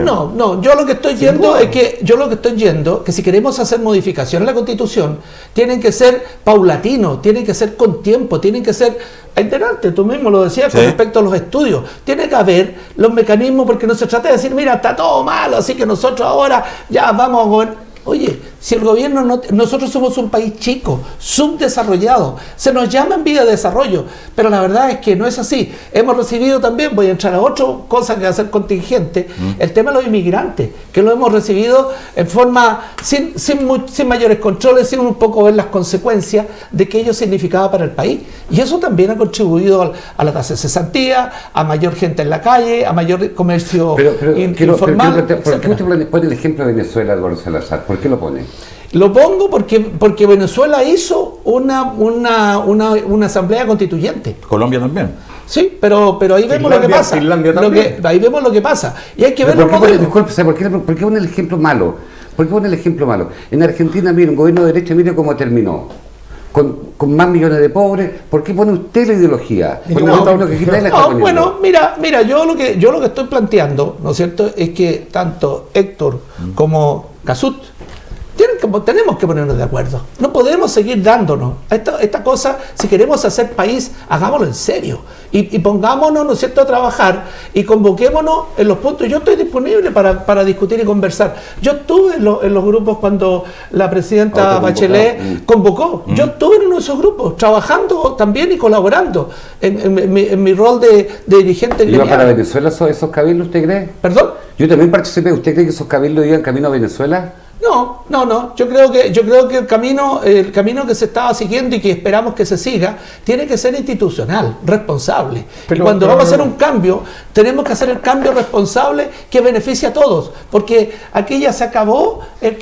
No, yo lo que estoy yendo es que si queremos hacer modificaciones en la Constitución, tienen que ser paulatinos, tienen que ser con tiempo, tienen que ser itinerantes. Tú mismo lo decías con respecto a los estudios. Tiene que haber los mecanismos, porque no se trata de decir, mira, está todo malo, así que nosotros ahora ya vamos a gobernar. Oye, si el gobierno nosotros somos un país chico, subdesarrollado, se nos llama en vía de desarrollo, pero la verdad es que no es así. Hemos recibido también, voy a entrar a otra cosa que va a ser contingente, el tema de los inmigrantes, que lo hemos recibido en forma sin mayores controles, sin un poco ver las consecuencias de que ello significaba para el país. Y eso también ha contribuido a la tasa de cesantía, a mayor gente en la calle, a mayor comercio informal. ¿Por qué usted pone el ejemplo de Venezuela, Eduardo Salazar? ¿Por qué lo pone? Lo pongo porque Venezuela hizo una asamblea constituyente. Colombia también. Sí, pero ahí vemos lo que pasa. Ahí vemos lo que pasa. Y hay que ver los modelos. Disculpe, ¿por qué pone el ejemplo malo? ¿Por qué pone el ejemplo malo? En Argentina, mire, un gobierno de derecha, mire cómo terminó. Con más millones de pobres. ¿Por qué pone usted la ideología? Bueno, mira, yo lo que estoy planteando, ¿no es cierto?, es que tanto Héctor como Casut tenemos que ponernos de acuerdo. No podemos seguir dándonos esta cosa. Si queremos hacer país, hagámoslo en serio y pongámonos, ¿no es cierto?, a trabajar y convoquémonos en los puntos. Yo estoy disponible para discutir y conversar. Yo estuve en los grupos cuando la presidenta Bachelet convocó. Yo estuve en uno de esos grupos, trabajando también y colaborando en mi rol de dirigente. ¿Iba para Venezuela esos cabildos, usted cree? ¿Perdón? Yo también participé. ¿Usted cree que esos cabildos iban camino a Venezuela? No. Yo creo que el camino que se estaba siguiendo y que esperamos que se siga tiene que ser institucional, responsable. Y cuando vamos a hacer un cambio, tenemos que hacer el cambio responsable que beneficie a todos, porque aquí ya se acabó el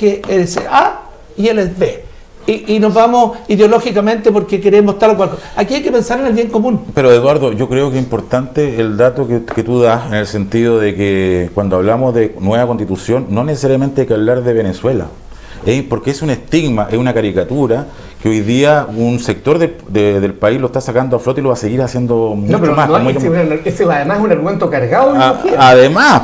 A y el B. Y nos vamos ideológicamente porque queremos tal o cual. Aquí hay que pensar en el bien común. Pero Eduardo, yo creo que es importante el dato que tú das, en el sentido de que cuando hablamos de nueva constitución, no necesariamente hay que hablar de Venezuela, porque es un estigma, es una caricatura que hoy día un sector del país lo está sacando a flote y lo va a seguir haciendo mucho más. Ese además es un argumento cargado de además,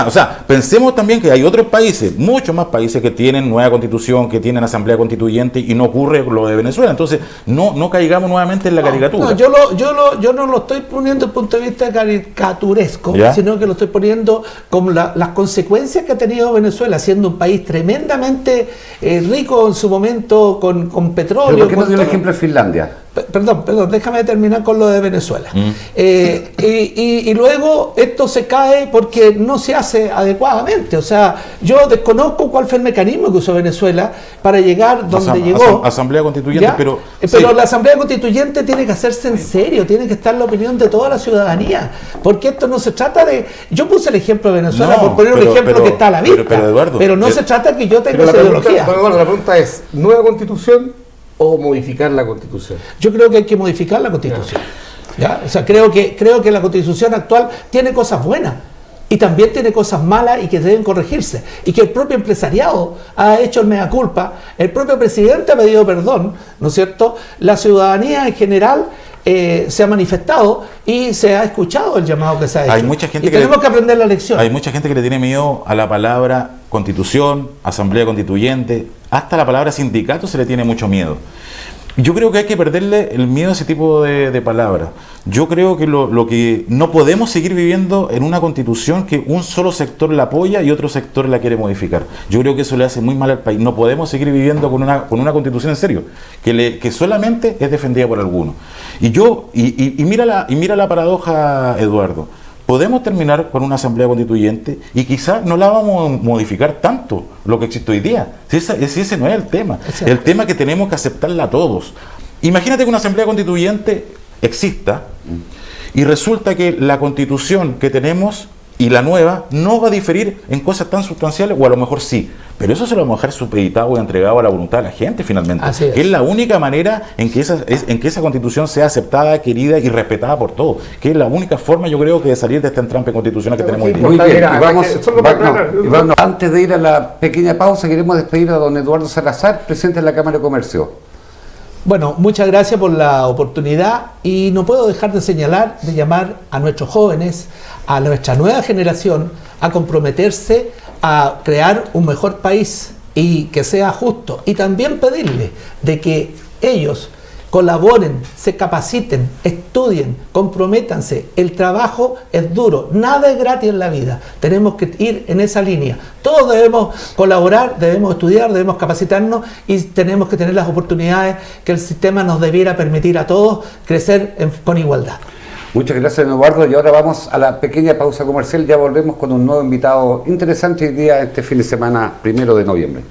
o sea, pensemos también que hay otros países, muchos más países que tienen nueva constitución, que tienen asamblea constituyente y no ocurre lo de Venezuela. Entonces, no caigamos nuevamente en la caricatura. Yo no lo estoy poniendo desde el punto de vista caricaturesco, sino que lo estoy poniendo como las consecuencias que ha tenido Venezuela, siendo un país tremendamente rico en su momento con petróleo. ¿Pero por qué no dio el ejemplo de Finlandia? Perdón, déjame terminar con lo de Venezuela. Y luego esto se cae porque no se hace adecuadamente. O sea, yo desconozco cuál fue el mecanismo que usó Venezuela para llegar donde llegó. Asamblea Constituyente, pero la Asamblea Constituyente tiene que hacerse en serio, tiene que estar la opinión de toda la ciudadanía, porque esto no se trata de... Yo puse el ejemplo de Venezuela por poner un ejemplo que está a la vista, pero no se trata de que yo tenga esa ideología. La pregunta es, ¿nueva constitución o modificar la Constitución? Yo creo que hay que modificar la Constitución. ¿Ya? O sea, creo que la Constitución actual tiene cosas buenas y también tiene cosas malas y que deben corregirse, y que el propio empresariado ha hecho el mea culpa, el propio presidente ha pedido perdón, ¿no es cierto? La ciudadanía en general se ha manifestado y se ha escuchado el llamado que se ha hecho. Hay mucha gente tenemos que aprender la lección. Hay mucha gente que le tiene miedo a la palabra constitución, asamblea constituyente, hasta la palabra sindicato se le tiene mucho miedo. Yo creo que hay que perderle el miedo a ese tipo de palabras. Yo creo que lo que no podemos seguir viviendo en una constitución que un solo sector la apoya y otro sector la quiere modificar. Yo creo que eso le hace muy mal al país. No podemos seguir viviendo con una constitución en serio, que solamente es defendida por algunos. Y mira la paradoja, Eduardo. Podemos terminar con una asamblea constituyente y quizás no la vamos a modificar tanto lo que existe hoy día. Si ese no es el tema. El tema es que tenemos que aceptarla a todos. Imagínate que una asamblea constituyente exista y resulta que la constitución que tenemos y la nueva no va a diferir en cosas tan sustanciales, o a lo mejor sí, pero eso se lo vamos a dejar supeditado y entregado a la voluntad de la gente finalmente. Así es. Que es la única manera en que esa constitución sea aceptada, querida y respetada por todos, que es la única forma, yo creo, que de salir de este entrampe constitucional que tenemos hoy día. Muy bien, Mira, y vamos, solo para aclarar. antes de ir a la pequeña pausa, queremos despedir a don Eduardo Salazar, presidente de la Cámara de Comercio. Bueno, muchas gracias por la oportunidad y no puedo dejar de señalar, de llamar a nuestros jóvenes, a nuestra nueva generación, a comprometerse a crear un mejor país y que sea justo. Y también pedirles de que ellos colaboren, se capaciten, estudien, comprométanse. El trabajo es duro, nada es gratis en la vida. Tenemos que ir en esa línea. Todos debemos colaborar, debemos estudiar, debemos capacitarnos y tenemos que tener las oportunidades que el sistema nos debiera permitir a todos crecer con igualdad. Muchas gracias, don Eduardo, y ahora vamos a la pequeña pausa comercial. Ya volvemos con un nuevo invitado interesante hoy día, este fin de semana, 1 de noviembre.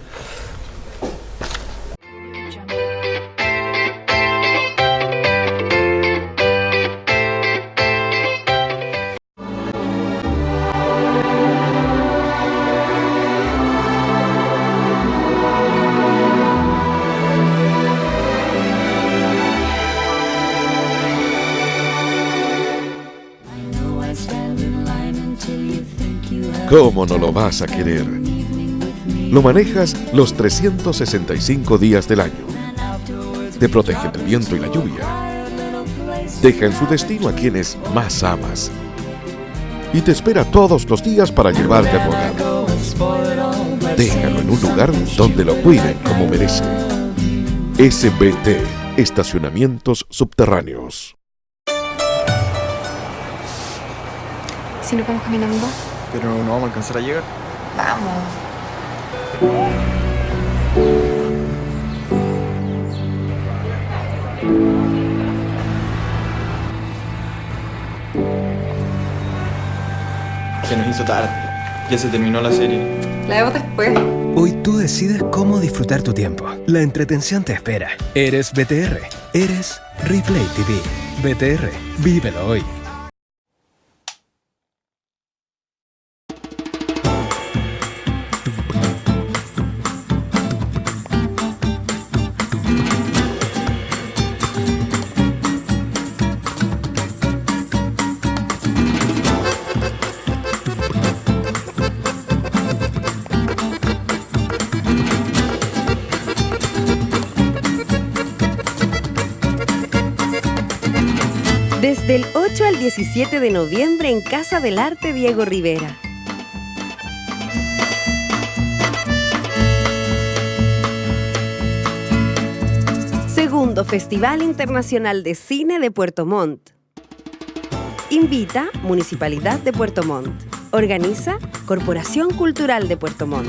¿Cómo no lo vas a querer? Lo manejas los 365 días del año. Te protege del viento y la lluvia. Deja en su destino a quienes más amas. Y te espera todos los días para llevarte a tu hogar. Déjalo en un lugar donde lo cuiden como merece. SBT, Estacionamientos Subterráneos. Si nos vamos caminando. Pero no vamos a alcanzar a llegar. Vamos. Se nos hizo tarde. Ya se terminó la serie. La vemos después. Hoy tú decides cómo disfrutar tu tiempo. La entretención te espera. Eres BTR. Eres Replay TV. BTR. Vívelo hoy. Desde el 8 al 17 de noviembre en Casa del Arte Diego Rivera. Segundo Festival Internacional de Cine de Puerto Montt. Invita Municipalidad de Puerto Montt. Organiza Corporación Cultural de Puerto Montt.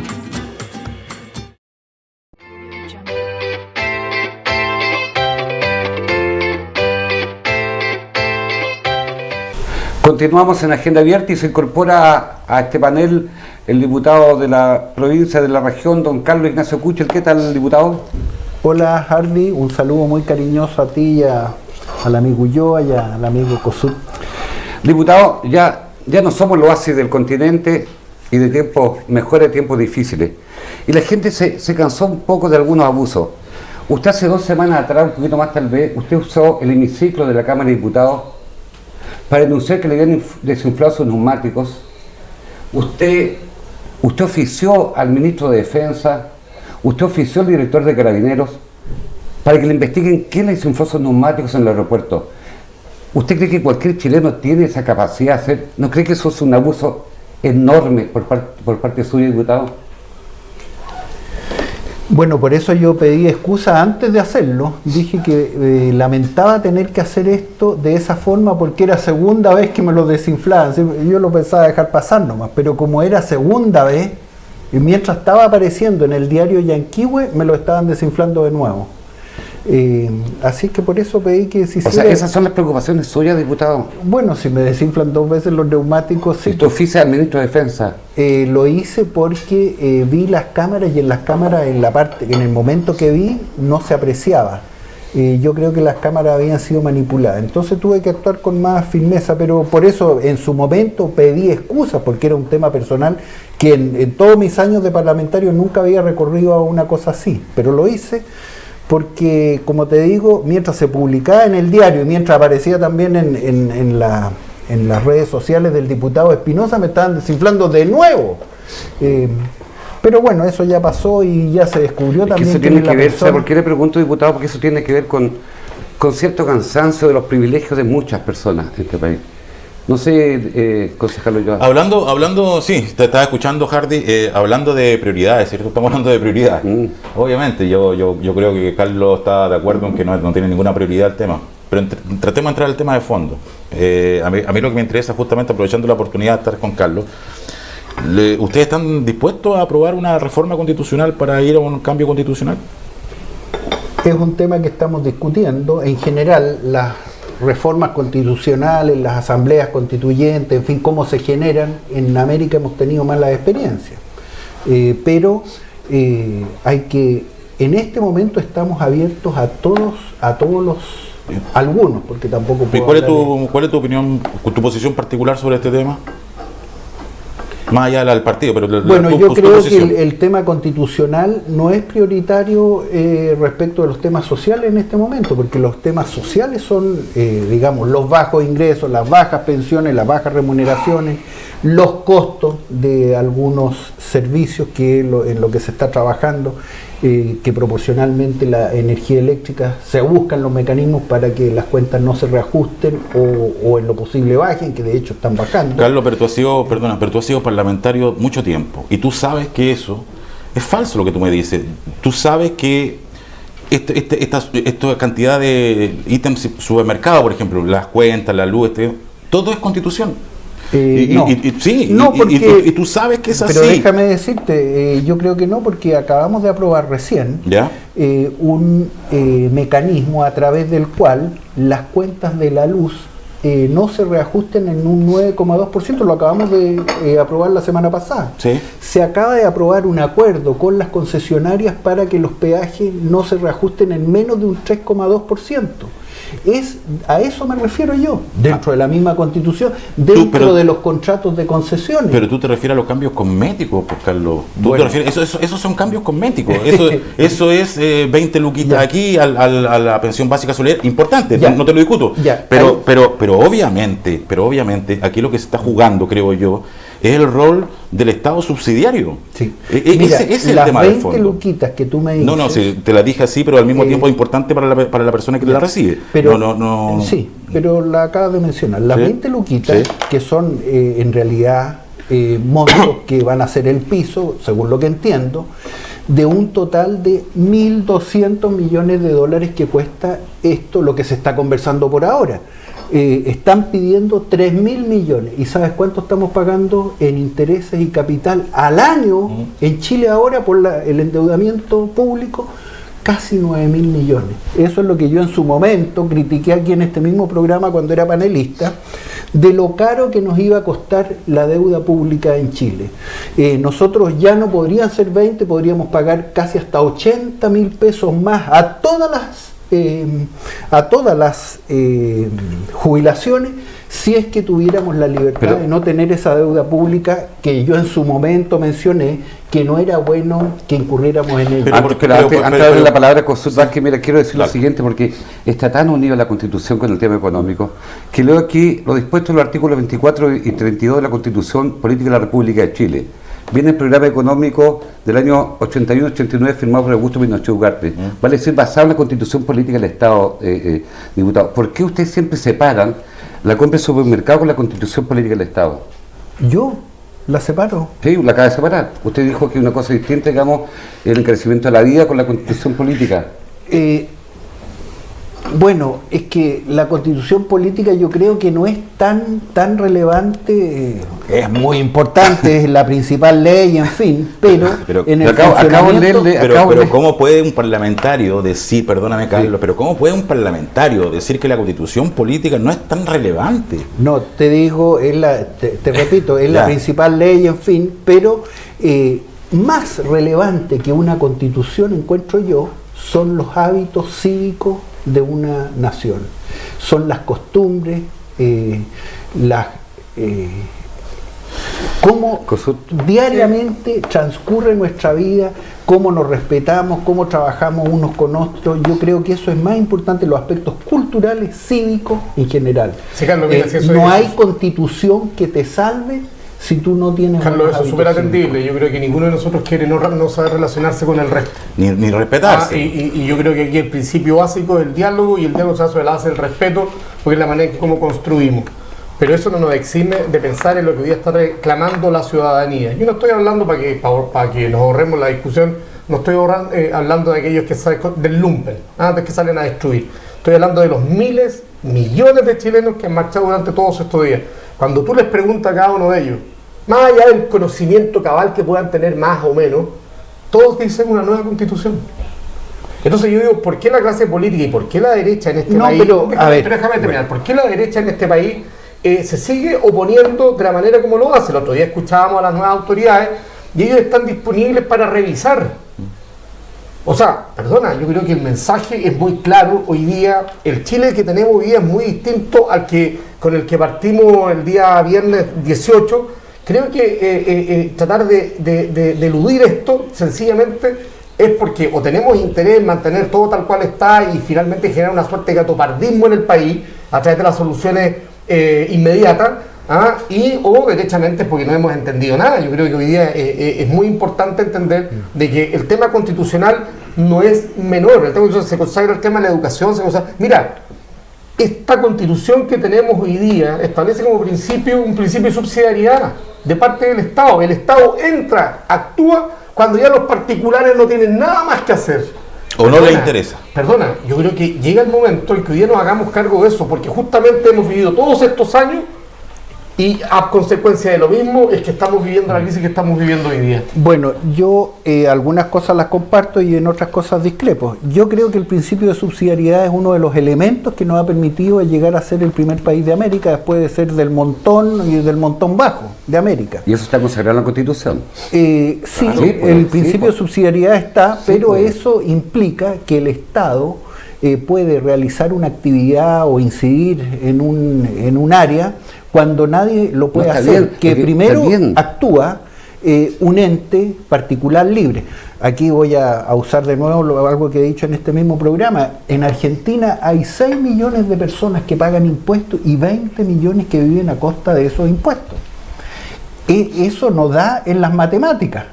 Continuamos en Agenda Abierta y se incorpora a este panel el diputado de la provincia de la región, don Carlos Ignacio Kuchel. ¿Qué tal, diputado? Hola, Hardy, un saludo muy cariñoso a ti y al amigo Ulloa y al amigo Cosut. Diputado, ya no somos el oasis del continente y de tiempos mejores, tiempos difíciles. Y la gente se cansó un poco de algunos abusos. Usted hace 2 semanas atrás, un poquito más tal vez, usted usó el hemiciclo de la Cámara de Diputados para denunciar que le habían desinflado sus neumáticos. Usted ofició al ministro de Defensa, usted ofició al director de Carabineros para que le investiguen quién le desinfló sus neumáticos en el aeropuerto. ¿Usted cree que cualquier chileno tiene esa capacidad de hacer? ¿No cree que eso es un abuso enorme por parte suya, diputado? Bueno, por eso yo pedí excusa antes de hacerlo. Dije que lamentaba tener que hacer esto de esa forma porque era segunda vez que me lo desinflaban. Yo lo pensaba dejar pasar nomás, pero como era segunda vez, y mientras estaba apareciendo en el diario Yanquihue, me lo estaban desinflando de nuevo. Así que por eso pedí que se hiciera... O sea, esas son las preocupaciones suyas, diputado. Bueno, si me desinflan 2 veces los neumáticos... Sí. ¿Usted oficia al ministro de Defensa? Lo hice porque vi las cámaras y en las cámaras, en el momento que vi, no se apreciaba. yo creo que las cámaras habían sido manipuladas. Entonces tuve que actuar con más firmeza, pero por eso en su momento pedí excusas, porque era un tema personal que en todos mis años de parlamentario nunca había recorrido a una cosa así, pero lo hice porque, como te digo, mientras se publicaba en el diario y mientras aparecía también en las redes sociales del diputado Espinosa, me estaban desinflando de nuevo. Pero bueno, eso ya pasó y ya se descubrió también. Eso tiene que ver, ¿sabe por qué le pregunto, diputado? Porque eso tiene que ver con cierto cansancio de los privilegios de muchas personas en este país. No sé, concejal Ulloa. Hablando, sí, te estaba escuchando, Hardy, hablando de prioridades, ¿cierto? Estamos hablando de prioridades. Obviamente, yo creo que Carlos está de acuerdo en que no tiene ninguna prioridad el tema. Pero tratemos de entrar al tema de fondo. A mí lo que me interesa, justamente aprovechando la oportunidad de estar con Carlos, ¿ustedes están dispuestos a aprobar una reforma constitucional para ir a un cambio constitucional? Es un tema que estamos discutiendo. En general, las reformas constitucionales, las asambleas constituyentes, en fin, cómo se generan, en América hemos tenido malas experiencias. Pero hay que, en este momento estamos abiertos a todos los, algunos, porque tampoco puedo ¿Cuál es tu opinión, tu posición particular sobre este tema? Más allá del partido, pero bueno, yo creo que el tema constitucional no es prioritario respecto de los temas sociales en este momento, porque los temas sociales son, digamos, los bajos ingresos, las bajas pensiones, las bajas remuneraciones, los costos de algunos servicios en lo que se está trabajando, que proporcionalmente la energía eléctrica se buscan los mecanismos para que las cuentas no se reajusten o en lo posible bajen, que de hecho están bajando. Carlos, pero tú has sido parlamentario mucho tiempo y tú sabes que eso es falso lo que tú me dices. Tú sabes que esta cantidad de ítems supermercado, por ejemplo, las cuentas, la luz, todo es constitución. Y tú sabes que es así. Pero déjame decirte, yo creo que no, porque acabamos de aprobar recién un mecanismo a través del cual las cuentas de la luz no se reajusten en un 9,2%, lo acabamos de aprobar la semana pasada. ¿Sí? Se acaba de aprobar un acuerdo con las concesionarias para que los peajes no se reajusten en menos de un 3,2%. A eso me refiero yo, dentro de la misma Constitución, dentro de los contratos de concesiones. Pero tú te refieres a los cambios cosméticos, pues, Carlos. Esos son cambios cosméticos. Eso es 20 luquitas aquí a la pensión básica solidaria, importante, no te lo discuto. Pero obviamente, aquí lo que se está jugando, creo yo, es el rol del Estado subsidiario. Sí. Ese es el tema de fondo. Las 20 luquitas que tú me dices... No, sí, te la dije así, pero al mismo tiempo es importante para la persona que la recibe. Pero, sí, pero la acabas de mencionar. Las 20 luquitas, que son en realidad montos que van a ser el piso, según lo que entiendo, de un total de 1.200 millones de dólares que cuesta esto, lo que se está conversando por ahora. Están pidiendo 3.000 millones. ¿Y sabes cuánto estamos pagando en intereses y capital al año en Chile ahora por el endeudamiento público? Casi 9.000 millones. Eso es lo que yo en su momento critiqué aquí en este mismo programa cuando era panelista, de lo caro que nos iba a costar la deuda pública en Chile. Nosotros ya no podrían ser 20, podríamos pagar casi hasta 80.000 pesos más a todas las jubilaciones, si es que tuviéramos la libertad de no tener esa deuda pública que yo en su momento mencioné que no era bueno que incurriéramos en ella. Antes de darle la palabra a Consul, mira, quiero decir lo siguiente, porque está tan unida la Constitución con el tema económico, que leo aquí lo dispuesto en los artículos 24 y 32 de la Constitución Política de la República de Chile. Viene el programa económico del año 81-89 firmado por Augusto Pinochet Ugarte. Vale decir, basado en la Constitución Política del Estado, diputado. ¿Por qué ustedes siempre separan la compra de supermercado con la Constitución Política del Estado? ¿Yo? ¿La separo? Sí, la acaba de separar. Usted dijo que una cosa distinta, digamos, el encarecimiento de la vida con la Constitución Política. Bueno, es que la Constitución Política yo creo que no es tan relevante, es muy importante, es la principal ley, en fin, pero en el pero ¿cómo puede un parlamentario decir, perdóname Carlos, pero cómo puede un parlamentario decir que la Constitución Política no es tan relevante? No, te digo, te repito, es la principal ley, en fin, pero más relevante que una Constitución, encuentro yo, son los hábitos cívicos de una nación, son las costumbres, cómo diariamente transcurre nuestra vida, cómo nos respetamos, cómo trabajamos unos con otros. Yo creo que eso es más importante, los aspectos culturales, cívicos en general. Sí, Carlos, mira, si eso no hay constitución que te salve si tú no tienes... Carlos, eso es súper atendible. Yo creo que ninguno de nosotros quiere no saber relacionarse con el resto. Ni respetarse. Y yo creo que aquí el principio básico es el diálogo, y el diálogo se hace sobre la base del respeto, porque es la manera en que cómo construimos. Pero eso no nos exime de pensar en lo que hoy día está reclamando la ciudadanía. Yo no estoy hablando para que nos ahorremos la discusión, no estoy hablando de aquellos que salen del lumpen, antes que salen a destruir. Estoy hablando de los miles, millones de chilenos que han marchado durante todos estos días. Cuando tú les preguntas a cada uno de ellos, más allá del conocimiento cabal que puedan tener más o menos, todos dicen una nueva constitución. Entonces yo digo, ¿por qué la clase política y por qué la derecha en este país... Pero déjame terminar. ¿Por qué la derecha en este país se sigue oponiendo de la manera como lo hace? El otro día escuchábamos a las nuevas autoridades y ellos están disponibles para revisar. O sea, perdona, yo creo que el mensaje es muy claro. Hoy día, el Chile que tenemos hoy día es muy distinto al que con el que partimos el día viernes 18. Creo que tratar de eludir esto sencillamente es porque o tenemos interés en mantener todo tal cual está y finalmente generar una suerte de gatopardismo en el país a través de las soluciones inmediatas, o derechamente porque no hemos entendido nada. Yo creo que hoy día es muy importante entender de que el tema constitucional no es menor. El tema constitucional se consagra el tema de la educación, mira, esta constitución que tenemos hoy día establece como principio un principio de subsidiariedad de parte del Estado. El Estado entra, actúa cuando ya los particulares no tienen nada más que hacer. O no le interesa. Perdona, yo creo que llega el momento en que hoy día nos hagamos cargo de eso, porque justamente hemos vivido todos estos años y a consecuencia de lo mismo es que estamos viviendo la crisis que estamos viviendo hoy día. Bueno, yo algunas cosas las comparto y en otras cosas discrepo. Yo creo que el principio de subsidiariedad es uno de los elementos que nos ha permitido llegar a ser el primer país de América después de ser del montón y del montón bajo de América. ¿Y eso está consagrado en la Constitución? Sí, el principio de subsidiariedad está, pero eso implica que el Estado puede realizar una actividad o incidir en un área cuando nadie lo puede hacer, que primero actúa un ente particular libre. Aquí voy a usar de nuevo algo que he dicho en este mismo programa. En Argentina hay 6 millones de personas que pagan impuestos y 20 millones que viven a costa de esos impuestos. Eso no da en las matemáticas.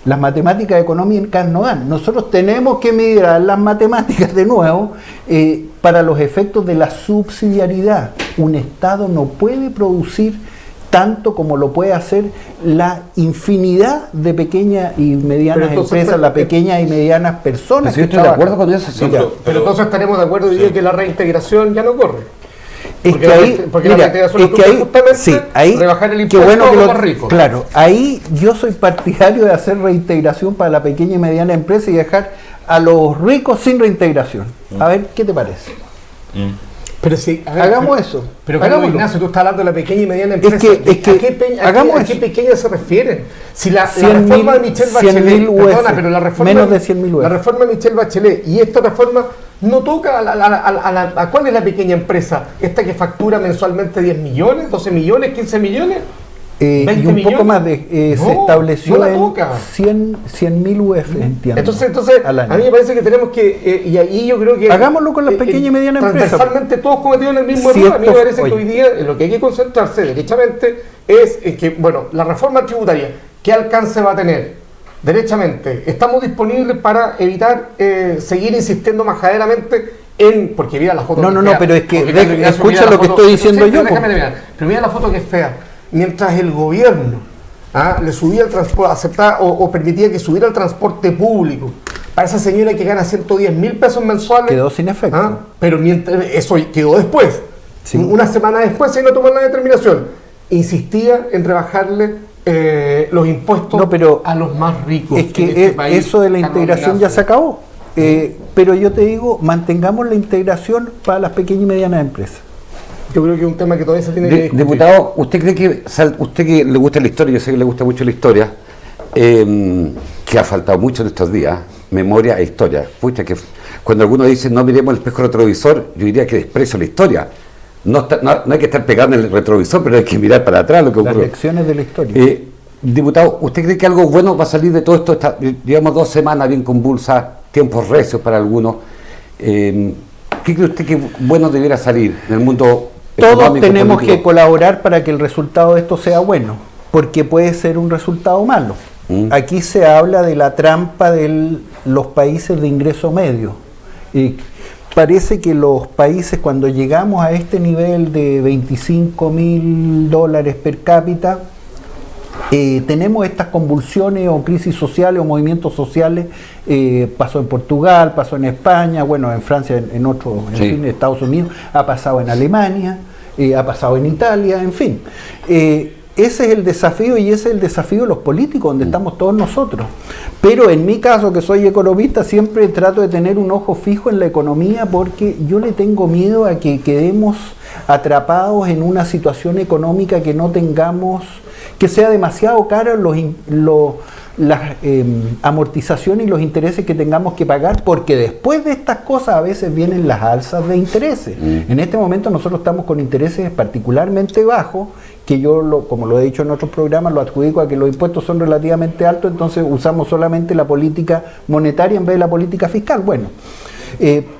Las matemáticas económicas no dan. Nosotros tenemos que mirar las matemáticas de nuevo para los efectos de la subsidiariedad. Un Estado no puede producir tanto como lo puede hacer la infinidad de pequeñas y medianas empresas, las pequeñas y medianas personas. Yo estoy de acuerdo con eso. Sí, pero entonces estaremos de acuerdo hoy día que la reintegración ya no corre. Es que ahí, rebajar el impuesto a los más ricos. Claro, ahí yo soy partidario de hacer reintegración para la pequeña y mediana empresa y dejar a los ricos sin reintegración. A ver, ¿qué te parece? Pero si hagamos eso. Pero Carlos Ignacio, tú estás hablando de la pequeña y mediana empresa. ¿A qué pequeña se refieren? Si la reforma de Michelle Bachelet, perdona, pero la reforma, menos de 100.000 UF. La reforma de Michelle Bachelet y esta reforma no toca a ¿cuál es la pequeña empresa? ¿Esta que factura mensualmente 10 millones, 12 millones, 15 millones? Y un poco más se estableció en 100.000 UF, entiendo. Entonces a mí me parece que tenemos que, y ahí yo creo que... Hagámoslo con las pequeñas y medianas empresas. Transversalmente todos cometieron el mismo error. A mí me parece que hoy día en lo que hay que concentrarse derechamente es que, bueno, la reforma tributaria, ¿qué alcance va a tener? Derechamente, estamos disponibles para evitar seguir insistiendo majaderamente porque mira la foto. No, pero es que escucha lo que estoy diciendo yo. Pero mira la foto que es fea. Mientras el gobierno le subía el transporte, aceptaba o permitía que subiera el transporte público a esa señora que gana 110.000 pesos mensuales. Quedó sin efecto. Pero mientras eso quedó después. Sí. Una semana después se iba a tomar la determinación. Insistía en rebajarle los impuestos a los más ricos. Es que eso de la integración ya se acabó. Pero yo te digo, mantengamos la integración para las pequeñas y medianas empresas. Yo creo que es un tema que todavía se tiene que discutir. Diputado, ¿usted cree que, usted que le gusta la historia, yo sé que le gusta mucho la historia, que ha faltado mucho en estos días, memoria e historia. Pucha, que cuando algunos dicen no miremos el espejo retrovisor, yo diría que desprecio la historia. No hay que estar pegando en el retrovisor, pero hay que mirar para atrás lo que ocurrió. Las lecciones de la historia. Diputado, ¿usted cree que algo bueno va a salir de todo esto? Llevamos 2 semanas bien convulsas, tiempos recios para algunos. ¿Qué cree usted que bueno debiera salir en el mundo económico? Todos tenemos político? que colaborar para que el resultado de esto sea bueno, porque puede ser un resultado malo. Aquí se habla de la trampa de los países de ingreso medio. Parece que los países, cuando llegamos a este nivel de $25.000 per cápita, tenemos estas convulsiones o crisis sociales o movimientos sociales. Pasó en Portugal, pasó en España, bueno, en Francia, en otros, en fin, en Estados Unidos, ha pasado en Alemania, ha pasado en Italia, en fin. Ese es el desafío, y ese es el desafío de los políticos, donde estamos todos nosotros. Pero en mi caso, que soy economista, siempre trato de tener un ojo fijo en la economía, porque yo le tengo miedo a que quedemos atrapados en una situación económica que no tengamos, que sea demasiado cara las amortizaciones y los intereses que tengamos que pagar, porque después de estas cosas a veces vienen las alzas de intereses. En este momento nosotros estamos con intereses particularmente bajos, que yo, como lo he dicho en otros programas, lo adjudico a que los impuestos son relativamente altos, entonces usamos solamente la política monetaria en vez de la política fiscal. Bueno,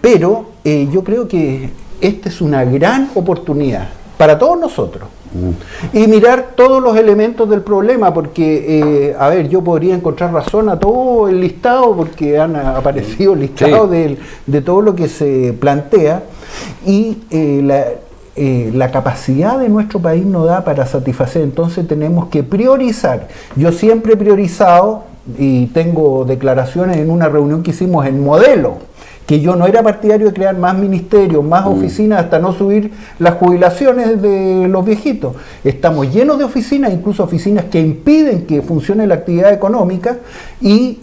pero yo creo que esta es una gran oportunidad para todos nosotros. Y mirar todos los elementos del problema, porque, a ver, yo podría encontrar razón a todo el listado, porque han aparecido listados de todo lo que se plantea, y la capacidad de nuestro país no da para satisfacer, entonces tenemos que priorizar. Yo siempre he priorizado, y tengo declaraciones en una reunión que hicimos en Modelo, que yo no era partidario de crear más ministerios, más oficinas, hasta no subir las jubilaciones de los viejitos. Estamos llenos de oficinas, incluso oficinas que impiden que funcione la actividad económica, y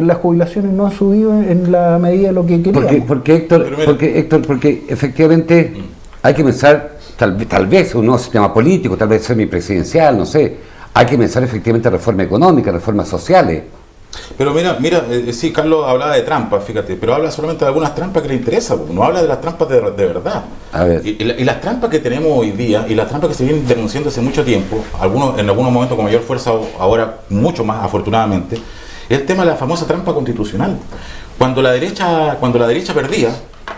las jubilaciones no han subido en la medida de lo que queríamos. Porque efectivamente hay que pensar, tal vez un nuevo sistema político, tal vez semipresidencial, no sé. Hay que pensar efectivamente reforma económica, reformas sociales. Pero mira, sí, Carlos hablaba de trampas, fíjate, pero habla solamente de algunas trampas que le interesan, no habla de las trampas de verdad. A ver. Y las trampas que tenemos hoy día, y las trampas que se vienen denunciando hace mucho tiempo, en algunos momentos con mayor fuerza, ahora mucho más afortunadamente, es el tema de la famosa trampa constitucional. Cuando la derecha perdía,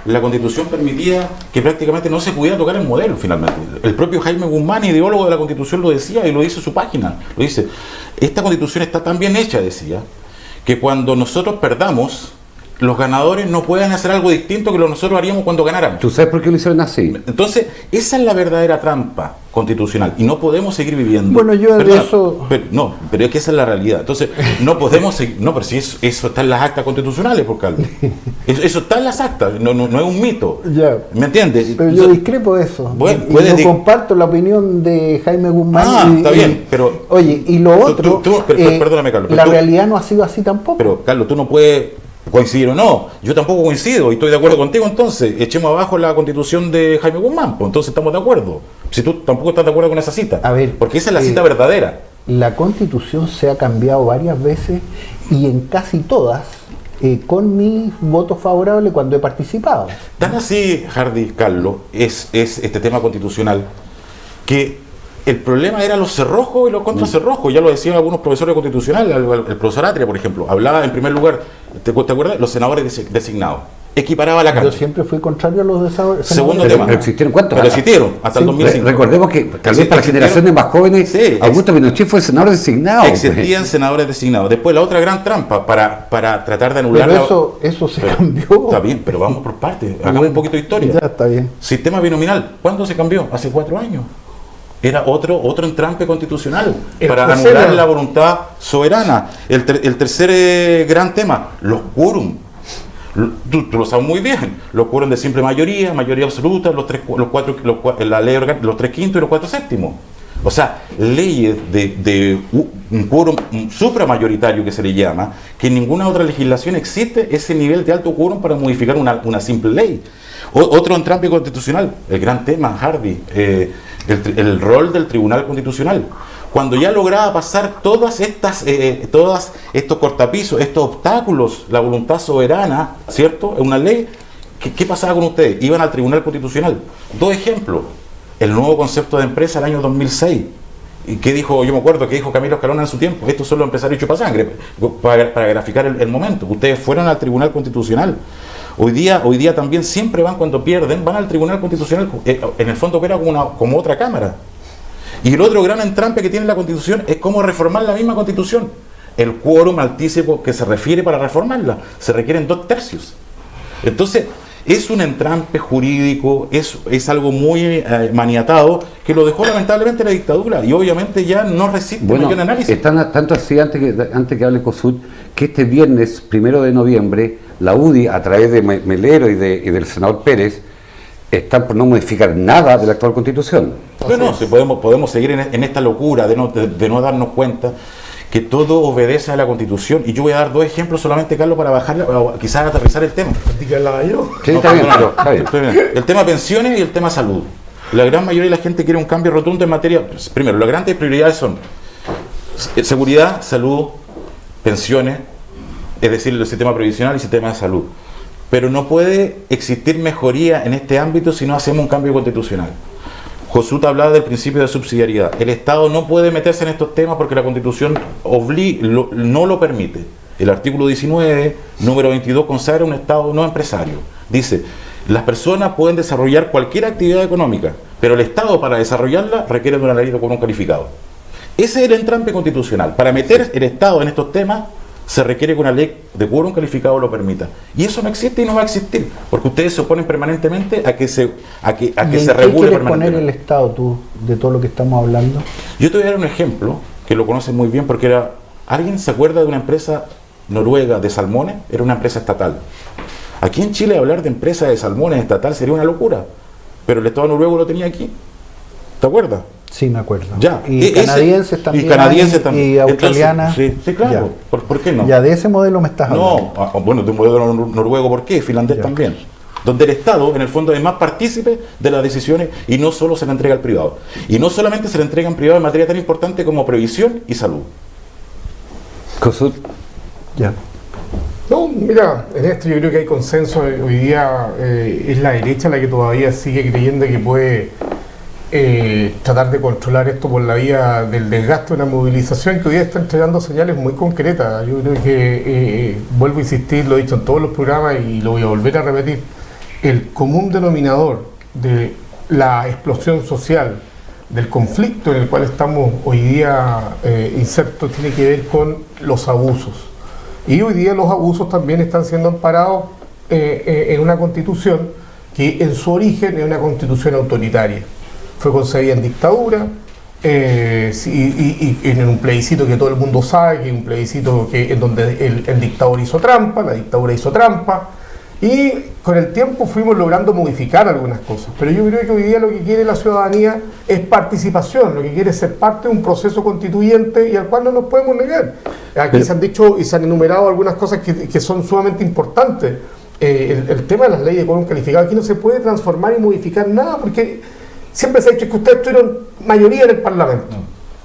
la Constitución permitía que prácticamente no se pudiera tocar el modelo finalmente. El propio Jaime Guzmán, ideólogo de la Constitución, lo decía, y lo dice en su página. Lo dice, esta Constitución está tan bien hecha, decía, que cuando nosotros perdamos, los ganadores no pueden hacer algo distinto que lo que nosotros haríamos cuando ganáramos. ¿Tú sabes por qué lo hicieron así? Entonces, esa es la verdadera trampa constitucional, y no podemos seguir viviendo. Bueno, yo de eso... Pero es que esa es la realidad. Entonces, no podemos seguir... No, pero si eso está en las actas constitucionales, por Carlos. Eso está en las actas, no es un mito. Ya. ¿Me entiendes? Pero yo discrepo de eso. Bueno, yo comparto la opinión de Jaime Guzmán. Está bien, pero... Oye, y lo otro... Perdóname, Carlos. La realidad no ha sido así tampoco. Pero, Carlos, tú no puedes... coincidir o no, yo tampoco coincido y estoy de acuerdo contigo, entonces echemos abajo la Constitución de Jaime Guzmán, pues entonces estamos de acuerdo. Si tú tampoco estás de acuerdo con esa cita, a ver, porque esa es la cita verdadera. La Constitución se ha cambiado varias veces, y en casi todas con mis votos favorables cuando he participado. Tan así, Hardy, Carlos, es este tema constitucional, que el problema era los cerrojos y los contracerrojos. Ya lo decían algunos profesores constitucionales, el profesor Atria, por ejemplo, hablaba en primer lugar, ¿te acuerdas? Los senadores designados. Equiparaba la Cámara. Yo siempre fui contrario a los senadores. Segundo tema. ¿Pero existieron cuántos? Pero existieron, hasta el 2005. Recordemos que tal vez para las generaciones más jóvenes, Augusto Pinochet fue senador designado. Existían senadores designados. Después la otra gran trampa para tratar de anular... Pero eso se cambió. Está bien, pero vamos por partes. Hagamos un poquito de historia. Ya, está bien. Sistema binominal. ¿Cuándo se cambió? Hace 4 años. Era otro entrampe constitucional para anular la voluntad soberana. El tercer gran tema, los quórum. Tú lo sabes muy bien. Los quórum de simple mayoría absoluta, la ley los 3/5 y los 4/7. O sea, leyes de un quórum supramayoritario, que se le llama, que en ninguna otra legislación existe ese nivel de alto quórum para modificar una simple ley. Otro entrampe constitucional, el gran tema, Hardy, el rol del Tribunal Constitucional. cuando ya lograba pasar todos estos cortapisos, estos obstáculos, la voluntad soberana, ¿cierto? Es una ley. ¿Qué pasaba con ustedes? Iban al Tribunal Constitucional. 2 ejemplos. El nuevo concepto de empresa del año 2006. ¿Y qué dijo? Yo me acuerdo que dijo Camilo Escalona en su tiempo. Estos son los empresarios chupasangre, para graficar el momento. Ustedes fueron al Tribunal Constitucional. Hoy día también siempre van, cuando pierden, van al Tribunal Constitucional. En el fondo opera como otra cámara. Y el otro gran entrampe que tiene la Constitución es cómo reformar la misma Constitución. El quórum altísimo que se refiere para reformarla. Se requieren 2/3. Entonces, es un entrampe jurídico, es algo muy maniatado, que lo dejó lamentablemente la dictadura, y obviamente ya no resiste mayor análisis. Tanto así, antes que hable COSUD, que este viernes 1 de noviembre, la UDI, a través de Melero y del senador Pérez, están por no modificar nada de la actual Constitución. Bueno, si podemos seguir en esta locura de no darnos cuenta que todo obedece a la Constitución. Y yo voy a dar 2 ejemplos solamente, Carlos, para bajar, quizás aterrizar el tema. Sí, está bien. El tema pensiones y el tema salud. La gran mayoría de la gente quiere un cambio rotundo en materia. Primero, las grandes prioridades son seguridad, salud, pensiones, es decir, el sistema previsional y el sistema de salud. Pero no puede existir mejoría en este ámbito si no hacemos un cambio constitucional. Josut hablaba del principio de subsidiariedad. El Estado no puede meterse en estos temas porque la Constitución no lo permite. El artículo 19, número 22, consagra un Estado no empresario. Dice, las personas pueden desarrollar cualquier actividad económica, pero el Estado, para desarrollarla, requiere de una ley de quórum calificado. Ese es el entrampe constitucional. Para meter el Estado en estos temas, se requiere que una ley de quórum calificado lo permita. Y eso no existe y no va a existir, porque ustedes se oponen permanentemente a que se regule permanentemente. ¿Qué poner el Estado, tú, de todo lo que estamos hablando? Yo te voy a dar un ejemplo, que lo conoces muy bien, porque ¿alguien se acuerda de una empresa noruega de salmones? Era una empresa estatal. Aquí en Chile hablar de empresa de salmones estatal sería una locura, pero el Estado noruego lo tenía aquí. ¿Te acuerdas? Sí, me acuerdo. Ya. Y canadienses también. Y canadienses también. Y australianas. Sí, claro. ¿Por qué no? Ya de ese modelo me estás hablando. No, bueno, de un modelo noruego, ¿por qué? Finlandés también. Donde el Estado, en el fondo, es más partícipe de las decisiones y no solo se le entrega al privado. Y no solamente se le entrega en privado en materia tan importante como previsión y salud. COSUD. Ya. No, mira, en esto yo creo que hay consenso. Hoy día es la derecha la que todavía sigue creyendo que puede tratar de controlar esto por la vía del desgaste de una movilización que hoy día está entregando señales muy concretas. Yo creo que, vuelvo a insistir, lo he dicho en todos los programas y lo voy a volver a repetir, el común denominador de la explosión social, del conflicto en el cual estamos hoy día insertos, tiene que ver con los abusos. Y hoy día los abusos también están siendo amparados en una constitución que en su origen es una constitución autoritaria. Fue concebida en dictadura y en un plebiscito que todo el mundo sabe, que es un plebiscito en donde el dictador hizo trampa, la dictadura hizo trampa, y con el tiempo fuimos logrando modificar algunas cosas. Pero yo creo que hoy día lo que quiere la ciudadanía es participación, lo que quiere es ser parte de un proceso constituyente y al cual no nos podemos negar. Aquí se han dicho y se han enumerado algunas cosas que son sumamente importantes. El tema de las leyes de quórum calificado, aquí no se puede transformar y modificar nada, porque siempre se ha dicho que ustedes tuvieron mayoría en el Parlamento,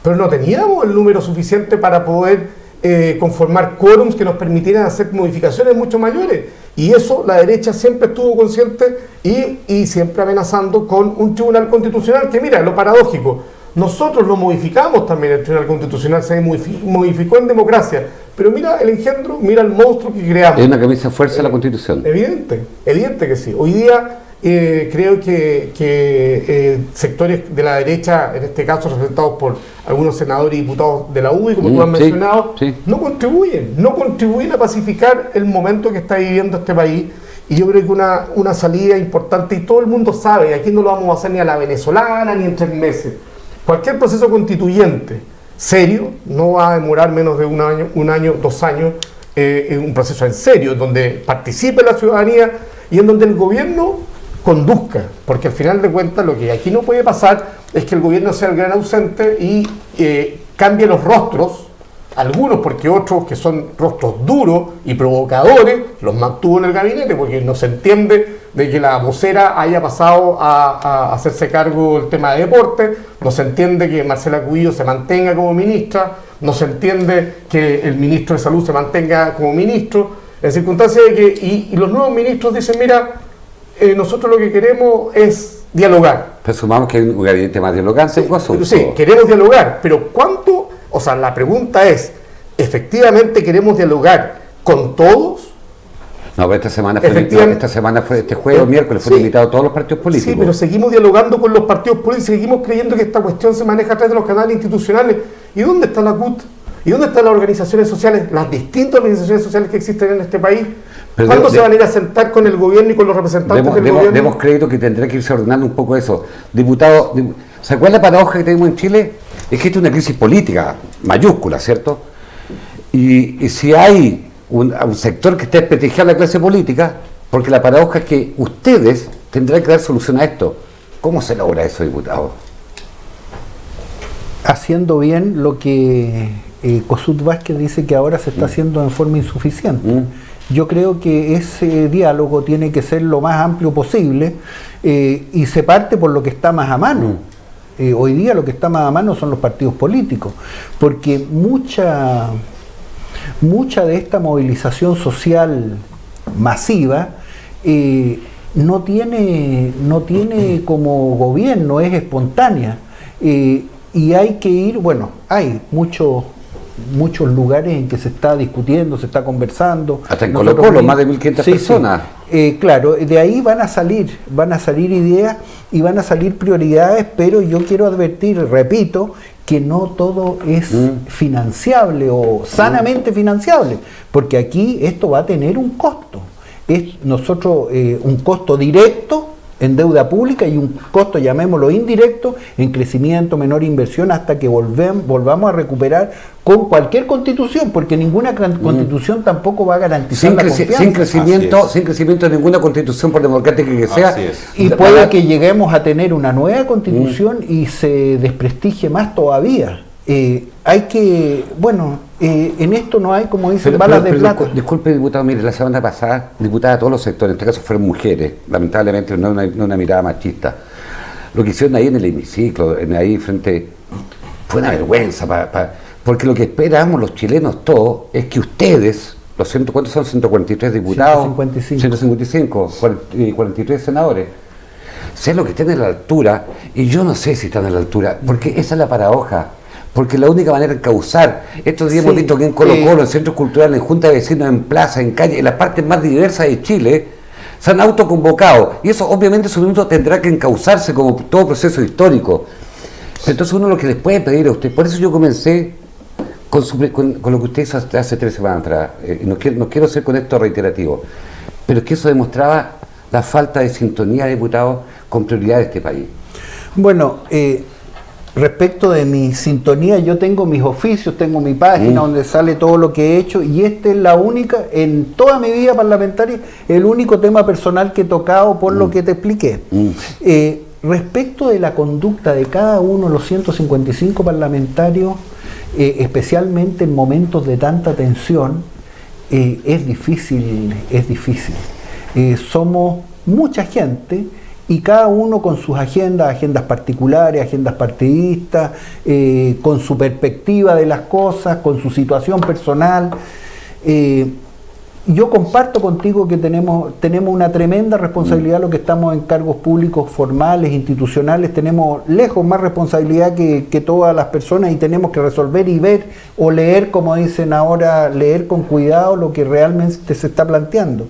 pero no teníamos el número suficiente para poder conformar quórums que nos permitieran hacer modificaciones mucho mayores. Y eso la derecha siempre estuvo consciente y siempre amenazando con un tribunal constitucional que, mira, lo paradójico, nosotros lo modificamos también, el tribunal constitucional se modificó en democracia, pero mira el engendro, mira el monstruo que creamos. Es una camisa de fuerza de la Constitución. Evidente que sí. Hoy día creo que sectores de la derecha, en este caso representados por algunos senadores y diputados de la UDI, como tú has mencionado, no contribuyen a pacificar el momento que está viviendo este país. Y yo creo que una salida importante, y todo el mundo sabe, aquí no lo vamos a hacer ni a la venezolana ni en 3 meses. Cualquier proceso constituyente serio no va a demorar menos de un año, 2 años, un proceso en serio, donde participe la ciudadanía y en donde el gobierno conduzca, porque al final de cuentas lo que aquí no puede pasar es que el gobierno sea el gran ausente y cambie los rostros algunos porque otros que son rostros duros y provocadores los mantuvo en el gabinete, porque no se entiende de que la vocera haya pasado a hacerse cargo del tema de deporte, no se entiende que Marcela Cubillo se mantenga como ministra, no se entiende que el ministro de Salud se mantenga como ministro, en circunstancias de que, y los nuevos ministros dicen, mira, nosotros lo que queremos es dialogar. Presumamos que hay un gabinete más dialogante. Sí, queremos dialogar, pero ¿cuánto? O sea, la pregunta es, ¿efectivamente queremos dialogar con todos? No, pero esta semana fue este jueves o miércoles, fueron invitados todos los partidos políticos. Sí, pero seguimos dialogando con los partidos políticos, seguimos creyendo que esta cuestión se maneja a través de los canales institucionales. ¿Y dónde está la CUT? ¿Y dónde están las organizaciones sociales, las distintas organizaciones sociales que existen en este país? Pero ¿cuándo se van a ir a sentar con el gobierno y con los representantes del gobierno? Demos crédito que tendrá que irse ordenando un poco eso. Diputado, ¿se acuerda la paradoja que tenemos en Chile? Es que esta es una crisis política mayúscula, ¿cierto? Y si hay un sector que está desprestigiando a la clase política, porque la paradoja es que ustedes tendrán que dar solución a esto. ¿Cómo se logra eso, diputado? Haciendo bien lo que Kossuth Vázquez dice que ahora se está haciendo en forma insuficiente. Yo creo que ese diálogo tiene que ser lo más amplio posible y se parte por lo que está más a mano. Hoy día lo que está más a mano son los partidos políticos, porque mucha de esta movilización social masiva no tiene como gobierno, es espontánea. Y hay que ir, bueno, hay muchos lugares en que se está discutiendo, se está conversando. Hasta en Colo-Colo, más de 1.500 personas. Sí. Claro, de ahí van a salir ideas y van a salir prioridades, pero yo quiero advertir, repito, que no todo es financiable o sanamente financiable, porque aquí esto va a tener un costo. Es un costo directo en deuda pública y un costo, llamémoslo indirecto, en crecimiento, menor inversión, hasta que volvamos a recuperar con cualquier constitución, porque ninguna constitución tampoco va a garantizar la confianza. Sin crecimiento de ninguna constitución, por democrática que sea. Y puede que lleguemos a tener una nueva constitución y se desprestigie más todavía. Hay que, en esto no hay, como dicen, balas de plata. Disculpe, diputado, mire, la semana pasada, diputada de todos los sectores, en este caso fueron mujeres, lamentablemente no una mirada machista. Lo que hicieron ahí en el hemiciclo, ahí frente, fue una vergüenza, porque lo que esperamos los chilenos todos es que ustedes, ¿cuántos son? 143 diputados, 155, 43 senadores, sean los que estén a la altura, y yo no sé si están a la altura, porque esa es la paradoja. Porque la única manera de causar, estos días hemos visto que en Colo-Colo, en centros culturales, en juntas de vecinos, en plazas, en calles, en las partes más diversas de Chile, se han autoconvocado. Y eso obviamente su minuto tendrá que encauzarse como todo proceso histórico. Entonces uno lo que les puede pedir a usted, por eso yo comencé con lo que usted hizo hace 3 semanas atrás, no quiero ser con esto reiterativo, pero es que eso demostraba la falta de sintonía, diputado, con prioridades de este país. Bueno, respecto de mi sintonía, yo tengo mis oficios, tengo mi página donde sale todo lo que he hecho, y esta es la única, en toda mi vida parlamentaria, el único tema personal que he tocado por lo que te expliqué. Respecto de la conducta de cada uno de los 155 parlamentarios, especialmente en momentos de tanta tensión, es difícil. Somos mucha gente, y cada uno con sus agendas particulares, agendas partidistas, con su perspectiva de las cosas, con su situación personal. Yo comparto contigo que tenemos una tremenda responsabilidad los que estamos en cargos públicos formales, institucionales, tenemos lejos más responsabilidad que todas las personas, y tenemos que resolver y ver o leer, como dicen ahora, leer con cuidado lo que realmente se está planteando.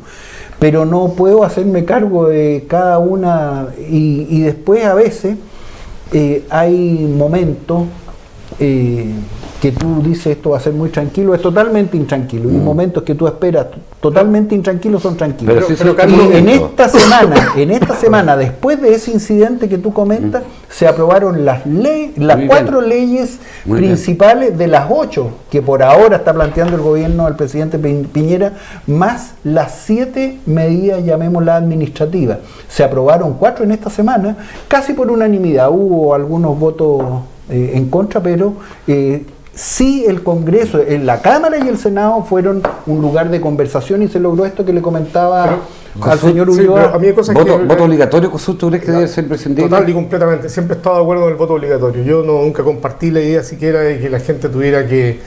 Pero no puedo hacerme cargo de cada una, y después a veces hay momentos que tú dices esto va a ser muy tranquilo, es totalmente intranquilo, y momentos que tú esperas totalmente intranquilos son tranquilos. Pero en esta semana, después de ese incidente que tú comentas, se aprobaron las 4 leyes principales de las 8 que por ahora está planteando el gobierno del presidente Piñera, más las 7 medidas, llamémoslas administrativas. Se aprobaron 4 en esta semana, casi por unanimidad, hubo algunos votos en contra, pero sí el Congreso, en la Cámara y el Senado fueron un lugar de conversación y se logró esto que le comentaba al señor Ulloa. A mí hay cosas ¿Voto obligatorio, Cosut, tú crees que debe ser imprescindible? Total y completamente. Siempre he estado de acuerdo con el voto obligatorio. Yo nunca compartí la idea siquiera de que la gente tuviera que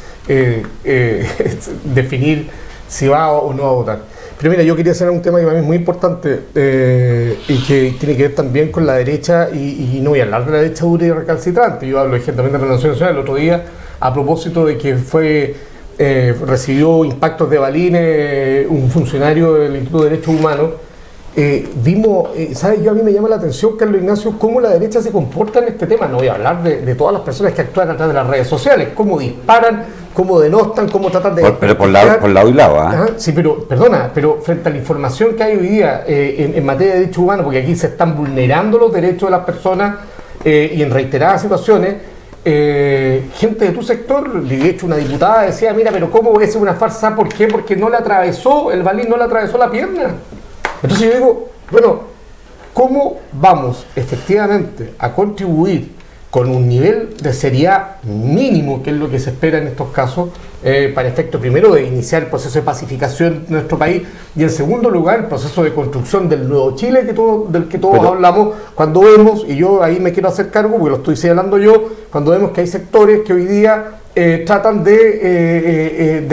definir si va o no a votar. Pero mira, yo quería hacer un tema que para mí es muy importante y que tiene que ver también con la derecha, y no voy a hablar de la derecha dura y recalcitrante. Yo hablo también de Renovación Nacional el otro día a propósito de que recibió impactos de balines un funcionario del Instituto de Derechos Humanos. Vimos, ¿sabes? A mí me llama la atención, Carlos Ignacio, cómo la derecha se comporta en este tema. No voy a hablar de todas las personas que actúan a través de las redes sociales, cómo disparan, cómo denostan, cómo tratan de... Pero por lado y lado, ¿eh? Ajá, sí, pero, perdona, pero frente a la información que hay hoy día en materia de derechos humanos, porque aquí se están vulnerando los derechos de las personas y en reiteradas situaciones, gente de tu sector, de hecho una diputada decía, mira, pero ¿cómo voy a hacer una farsa? ¿Por qué? Porque no le atravesó, el balín no le atravesó la pierna. Entonces yo digo, bueno, ¿cómo vamos efectivamente a contribuir con un nivel de seriedad mínimo, que es lo que se espera en estos casos, para efecto primero de iniciar el proceso de pacificación de nuestro país y en segundo lugar el proceso de construcción del nuevo Chile del que todos hablamos, cuando vemos, y yo ahí me quiero hacer cargo porque lo estoy señalando yo, cuando vemos que hay sectores que hoy día tratan de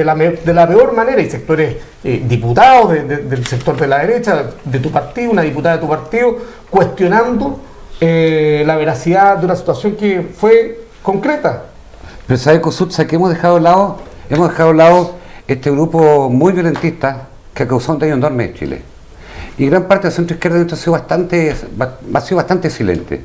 la peor manera, y sectores diputados del sector de la derecha, de tu partido, una diputada de tu partido, cuestionando la veracidad de una situación que fue concreta. Pero ¿sabe, Cosut? Que hemos dejado de lado este grupo muy violentista que ha causado un daño enorme en Chile. Y gran parte del centro izquierda ha sido bastante silente.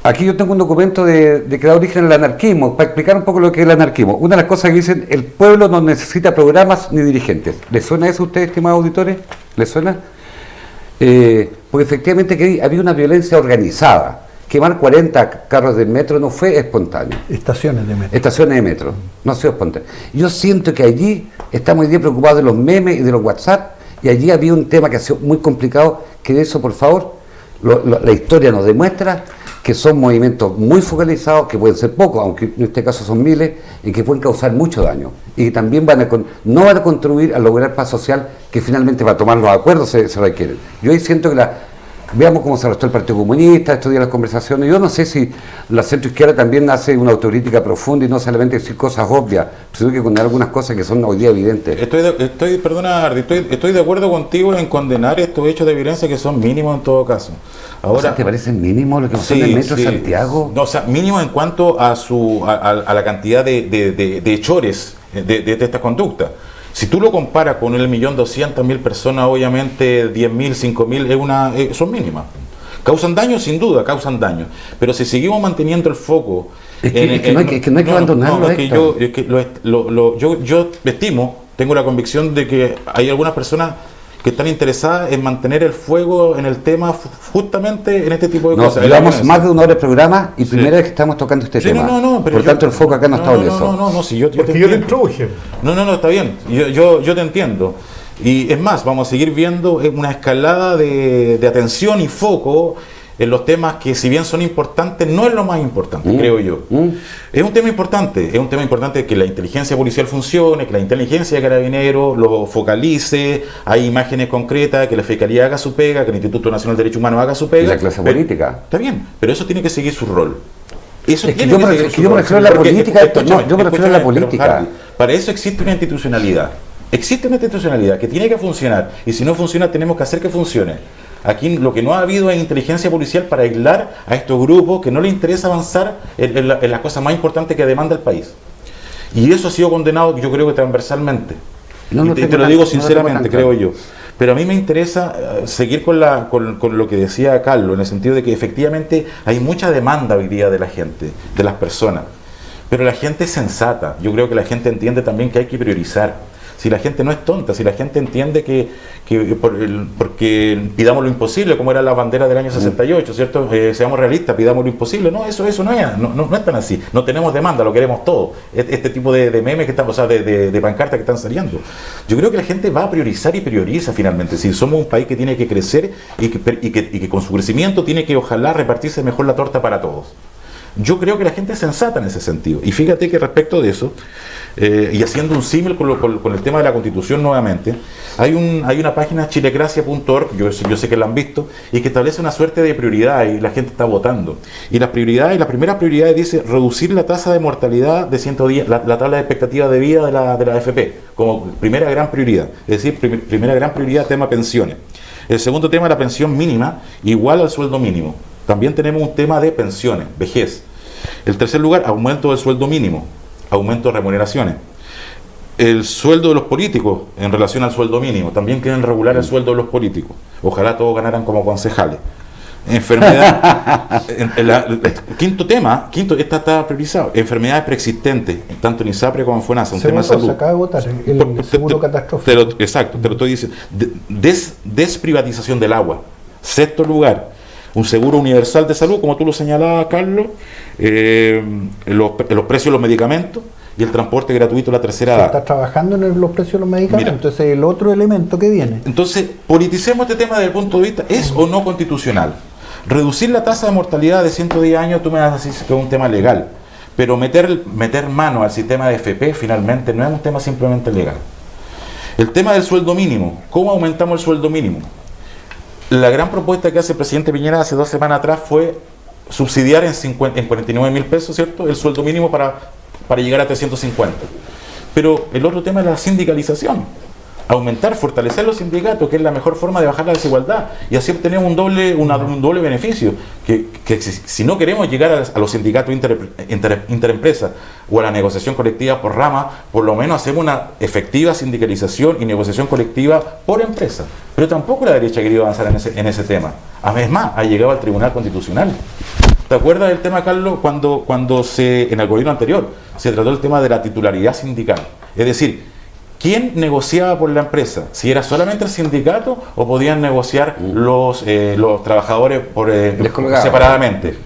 Aquí yo tengo un documento que da origen al anarquismo, para explicar un poco lo que es el anarquismo. Una de las cosas que dicen, el pueblo no necesita programas ni dirigentes. ¿Les suena eso a ustedes, estimados auditores? ¿Les suena? Porque efectivamente que había una violencia organizada. Quemar 40 carros del metro no fue espontáneo. Estaciones de metro. No ha sido espontáneo. Yo siento que allí estamos hoy día preocupados de los memes y de los WhatsApp, y allí había un tema que ha sido muy complicado, que de eso, por favor, la historia nos demuestra que son movimientos muy focalizados, que pueden ser pocos, aunque en este caso son miles, y que pueden causar mucho daño. Y que también no van a contribuir a lograr paz social, que finalmente para tomar los acuerdos se requieren. Yo ahí siento que veamos cómo se arrestó el Partido Comunista, estos días las conversaciones. Yo no sé si la centroizquierda también hace una autocrítica profunda y no solamente decir cosas obvias, sino que condenar algunas cosas que son hoy día evidentes. Perdona, Ardi, estoy de acuerdo contigo en condenar estos hechos de violencia que son mínimos en todo caso. Ahora, o sea, ¿te parecen mínimos lo que pasó en el metro de Santiago? No, o sea, mínimos en cuanto a la cantidad de hechores de estas conductas. Si tú lo comparas con el 1.200.000 personas, obviamente 10.000, 5.000 son mínimas. Causan daño, sin duda, causan daño. Pero si seguimos manteniendo el foco... Es que no hay que abandonarlo. Yo estimo, tengo la convicción de que hay algunas personas que están interesadas en mantener el fuego en el tema justamente en este tipo de cosas. Llevamos más de una hora de programa y primera vez que estamos tocando este tema. Por tanto, el foco acá no está en eso. Porque yo te introduje. No, está bien. Yo te entiendo. Y es más, vamos a seguir viendo una escalada de atención y foco en los temas que, si bien son importantes, no es lo más importante, creo yo. Es un tema importante que la inteligencia policial funcione, que la inteligencia de Carabineros lo focalice, hay imágenes concretas, que la Fiscalía haga su pega, que el Instituto Nacional de Derechos Humanos haga su pega. Y la clase política. Está bien, pero eso tiene que seguir su rol. Yo me refiero a la política, yo me refiero a la política. Para eso existe una institucionalidad. Existe una institucionalidad que tiene que funcionar, y si no funciona tenemos que hacer que funcione. Aquí lo que no ha habido es inteligencia policial para aislar a estos grupos que no les interesa avanzar en las cosas más importantes que demanda el país. Y eso ha sido condenado, yo creo que transversalmente. Te lo digo sinceramente, creo yo. Pero a mí me interesa seguir con lo que decía Carlos, en el sentido de que efectivamente hay mucha demanda hoy día de la gente, de las personas. Pero la gente es sensata. Yo creo que la gente entiende también que hay que priorizar. Si la gente no es tonta, si la gente entiende porque pidamos lo imposible, como era la bandera del año 68, ¿cierto? Seamos realistas, pidamos lo imposible. No, eso no es tan así. No tenemos demanda, lo queremos todo. Este tipo de memes que están, o sea, de pancartas que están saliendo. Yo creo que la gente va a priorizar y prioriza finalmente. Si somos un país que tiene que crecer y que con su crecimiento tiene que, ojalá, repartirse mejor la torta para todos. Yo creo que la gente es sensata en ese sentido. Y fíjate que respecto de eso, y haciendo un símil con el tema de la Constitución nuevamente, hay una página chilecracia.org, yo sé que la han visto, y que establece una suerte de prioridad y la gente está votando. Y las prioridades, la primera prioridad dice reducir la tasa de mortalidad de 110, la tabla de expectativa de vida de la AFP, como primera gran prioridad. Es decir, primera gran prioridad, tema pensiones. El segundo tema, la pensión mínima, igual al sueldo mínimo. También tenemos un tema de pensiones, vejez. El tercer lugar, aumento del sueldo mínimo, aumento de remuneraciones. El sueldo de los políticos en relación al sueldo mínimo, también quieren regular el sueldo de los políticos. Ojalá todos ganaran como concejales. Enfermedad. Quinto, esta está priorizado. Enfermedades preexistentes, tanto en ISAPRE como en FONASA, un tema de salud. Se acaba de votar el seguro catastrófico. Exacto, te lo estoy diciendo. Desprivatización del agua. Sexto lugar, un seguro universal de salud, como tú lo señalabas, Carlos, los precios de los medicamentos y el transporte gratuito a la tercera edad. Se está trabajando en los precios de los medicamentos, ese es el otro elemento que viene. Entonces, politicemos este tema desde el punto de vista, ¿es o no constitucional? Reducir la tasa de mortalidad de 110 años, tú me vas a decir que es un tema legal, pero meter mano al sistema de FP finalmente no es un tema simplemente legal. El tema del sueldo mínimo, ¿cómo aumentamos el sueldo mínimo? La gran propuesta que hace el presidente Piñera hace 2 semanas atrás fue subsidiar en 49.000 pesos, ¿cierto?, el sueldo mínimo para llegar a 350. Pero el otro tema es la sindicalización. Aumentar, fortalecer los sindicatos, que es la mejor forma de bajar la desigualdad, y así obtenemos un doble beneficio, que si no queremos llegar a los sindicatos interempresas o a la negociación colectiva por rama, por lo menos hacemos una efectiva sindicalización y negociación colectiva por empresa. Pero tampoco la derecha ha querido avanzar en ese tema. Es más, ha llegado al Tribunal Constitucional. ¿Te acuerdas del tema, Carlos, cuando en el gobierno anterior se trató el tema de la titularidad sindical? Es decir, ¿quién negociaba por la empresa? ¿Si era solamente el sindicato o podían negociar los trabajadores separadamente?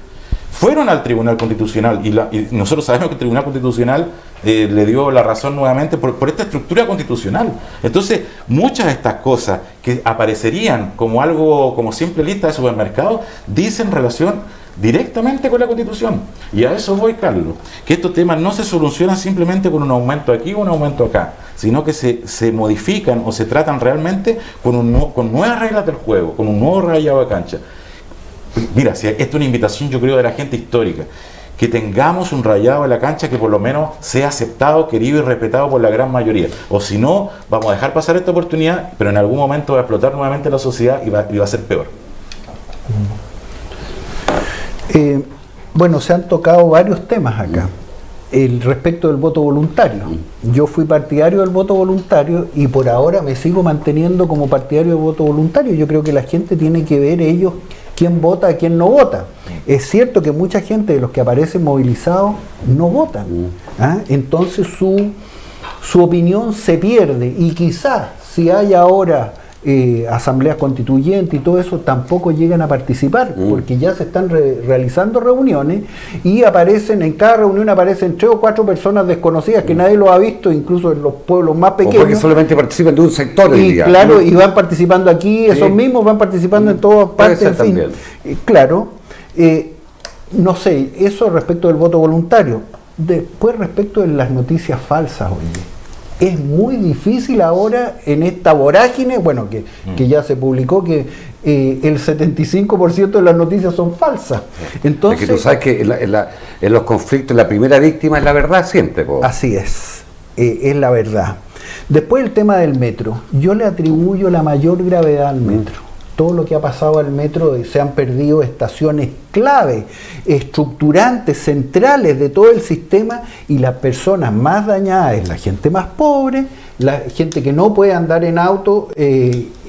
Fueron al Tribunal Constitucional y nosotros sabemos que el Tribunal Constitucional le dio la razón nuevamente por esta estructura constitucional. Entonces, muchas de estas cosas que aparecerían como algo, como simple lista de supermercados, dicen relación directamente con la Constitución. Y a eso voy, Carlos, que estos temas no se solucionan simplemente con un aumento aquí o un aumento acá, sino que se modifican o se tratan realmente con nuevas reglas del juego, con un nuevo rayado de cancha. Mira, si esto es una invitación, yo creo, de la gente histórica, que tengamos un rayado de la cancha que por lo menos sea aceptado, querido y respetado por la gran mayoría. O si no, vamos a dejar pasar esta oportunidad, pero en algún momento va a explotar nuevamente la sociedad y va a ser peor. Bueno, se han tocado varios temas acá. Respecto del voto voluntario. Yo fui partidario del voto voluntario y por ahora me sigo manteniendo como partidario del voto voluntario. Yo creo que la gente tiene que ver ellos quién vota, quién no vota. Es cierto que mucha gente de los que aparecen movilizados no votan. Entonces su opinión se pierde y quizás si hay ahora asambleas constituyentes y todo eso, tampoco llegan a participar porque ya se están realizando reuniones y en cada reunión aparecen 3 o 4 personas desconocidas que nadie lo ha visto, incluso en los pueblos más pequeños, o porque solamente participan de un sector y día, claro, ¿no? Y van participando aquí, esos mismos van participando en todas partes, en fin, claro, no sé, eso respecto del voto voluntario. Después respecto de las noticias falsas, oye, es muy difícil ahora en esta vorágine, bueno, que ya se publicó que el 75% de las noticias son falsas. Entonces, es que tú sabes que en los conflictos la primera víctima es la verdad siempre. Así es la verdad. Después el tema del metro, yo le atribuyo la mayor gravedad al metro. Todo lo que ha pasado al metro, se han perdido estaciones clave, estructurantes, centrales de todo el sistema, y las personas más dañadas es la gente más pobre, la gente que no puede andar en auto,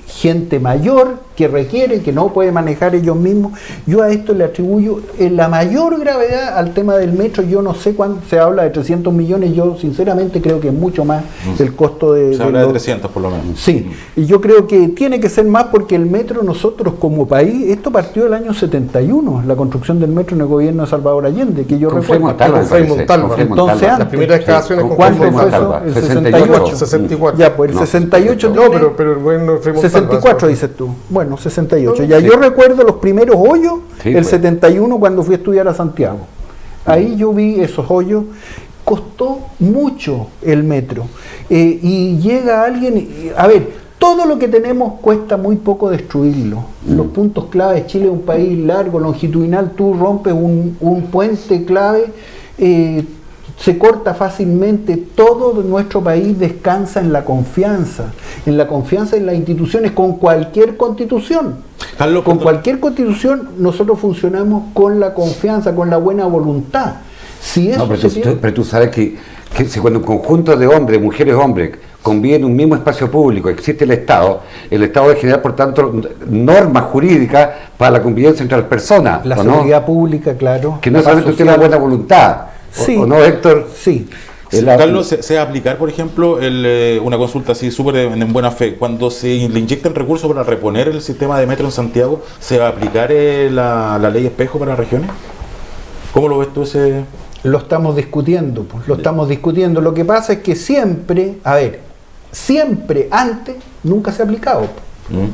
gente mayor que requiere, que no puede manejar ellos mismos. Yo a esto le atribuyo la mayor gravedad al tema del metro. Yo no sé cuánto se habla de 300 millones, yo sinceramente creo que es mucho más el costo de... Se habla de 300 por lo menos. Sí, y yo creo que tiene que ser más porque el metro, nosotros como país, esto partió del año 71, la construcción del metro en el gobierno de Salvador Allende, que yo recuerdo. Entonces antes, las primeras excavaciones con ¿cuándo fue eso? El 68. 64. Ya, pues el 68... No, pero bueno, 64 dices tú. Bueno, 68. Ya, yo recuerdo los primeros hoyos, el 71, cuando fui a estudiar a Santiago. Ahí yo vi esos hoyos. Costó mucho el metro. Y llega alguien, a ver, todo lo que tenemos cuesta muy poco destruirlo. Los puntos claves, Chile es un país largo, longitudinal, tú rompes un puente clave, se corta fácilmente. Todo nuestro país descansa en la confianza en las instituciones, con cualquier constitución. Carlos, con cualquier constitución nosotros funcionamos con la confianza, con la buena voluntad. Si eso pero tú sabes que si cuando un conjunto de hombres, mujeres, hombres conviven en un mismo espacio público, existe el Estado debe generar, por tanto, normas jurídicas para la convivencia entre las personas. La seguridad pública, claro. Que no solamente tiene la buena voluntad. Sí. ¿O no, Héctor? Sí. Carlos, ¿se va a aplicar, por ejemplo, una consulta así súper en buena fe? Cuando se le inyecten recursos para reponer el sistema de metro en Santiago, ¿se va a aplicar la ley espejo para regiones? ¿Cómo lo ves tú ese...? Lo estamos discutiendo, pues, lo estamos discutiendo. Lo que pasa es que siempre antes nunca se ha aplicado.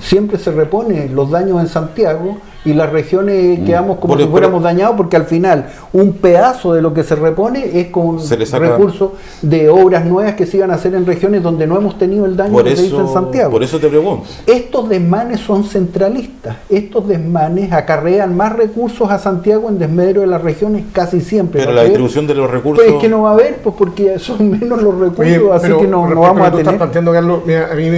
Siempre se repone los daños en Santiago y las regiones quedamos como si fuéramos dañados, porque al final un pedazo de lo que se repone es con recursos de obras nuevas que se iban a hacer en regiones donde no hemos tenido el daño que se hizo en Santiago. Por eso te pregunto. Estos desmanes son centralistas. Estos desmanes acarrean más recursos a Santiago en desmedro de las regiones casi siempre. Pero la distribución de los recursos... Pues es que no va a haber, pues porque son menos los recursos. Oye, así que no vamos a tú tener. estás planteando, Carlos, mira, a mí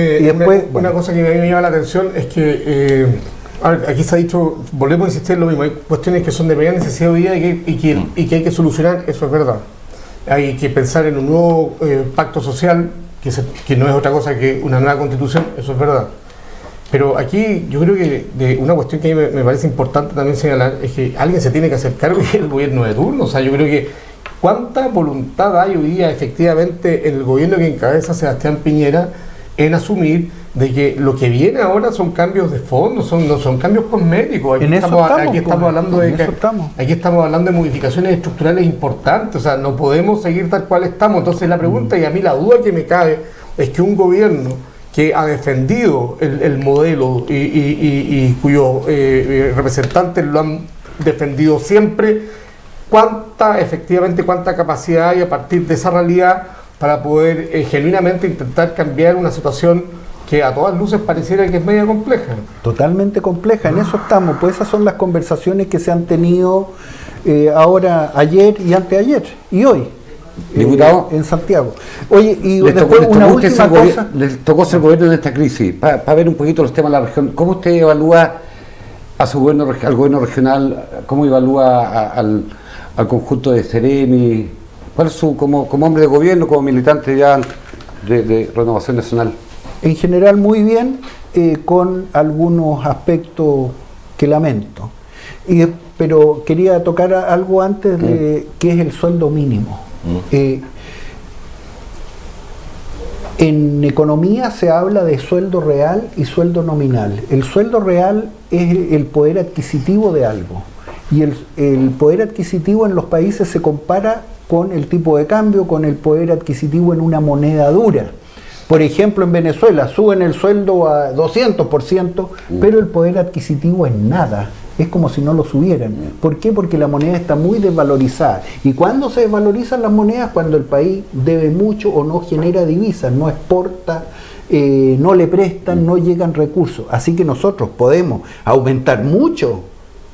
una cosa que a mí me llama la atención es que a ver, aquí se ha dicho, volvemos a insistir en lo mismo, hay cuestiones que son de primera necesidad hoy día y que hay que solucionar, eso es verdad. Hay que pensar en un nuevo pacto social, que no es otra cosa que una nueva constitución, eso es verdad. Pero aquí yo creo que una cuestión que a mí me parece importante también señalar es que alguien se tiene que hacer cargo del gobierno de turno. O sea, yo creo que cuánta voluntad hay hoy día efectivamente en el gobierno que encabeza Sebastián Piñera en asumir de que lo que viene ahora son cambios de fondo, no son cambios cosméticos. Aquí estamos hablando de modificaciones estructurales importantes, o sea, no podemos seguir tal cual estamos. Entonces la pregunta y a mí la duda que me cabe es que un gobierno que ha defendido el modelo y cuyos representantes lo han defendido siempre, cuánta capacidad hay a partir de esa realidad para poder genuinamente intentar cambiar una situación que a todas luces pareciera que es media compleja. Totalmente compleja, en eso estamos, pues esas son las conversaciones que se han tenido ahora, ayer y anteayer, y hoy, en Santiago. Oye, y después una última cosa... Les tocó ser gobierno en esta crisis, para ver un poquito los temas de la región. ¿Cómo usted evalúa a su gobierno, al gobierno regional? ¿Cómo evalúa al conjunto de Ceremi? ¿Cuál es su, como hombre de gobierno, como militante ya de Renovación Nacional? En general muy bien, con algunos aspectos que lamento. Pero quería tocar algo antes de que es el sueldo mínimo. En economía se habla de sueldo real y sueldo nominal. El sueldo real es el poder adquisitivo de algo. Y el poder adquisitivo en los países se compara con el tipo de cambio, con el poder adquisitivo en una moneda dura. Por ejemplo, en Venezuela suben el sueldo a 200%, pero el poder adquisitivo es nada. Es como si no lo subieran. ¿Por qué? Porque la moneda está muy desvalorizada. ¿Y cuándo se desvalorizan las monedas? Cuando el país debe mucho o no genera divisas, no exporta, no le prestan, no llegan recursos. Así que nosotros podemos aumentar mucho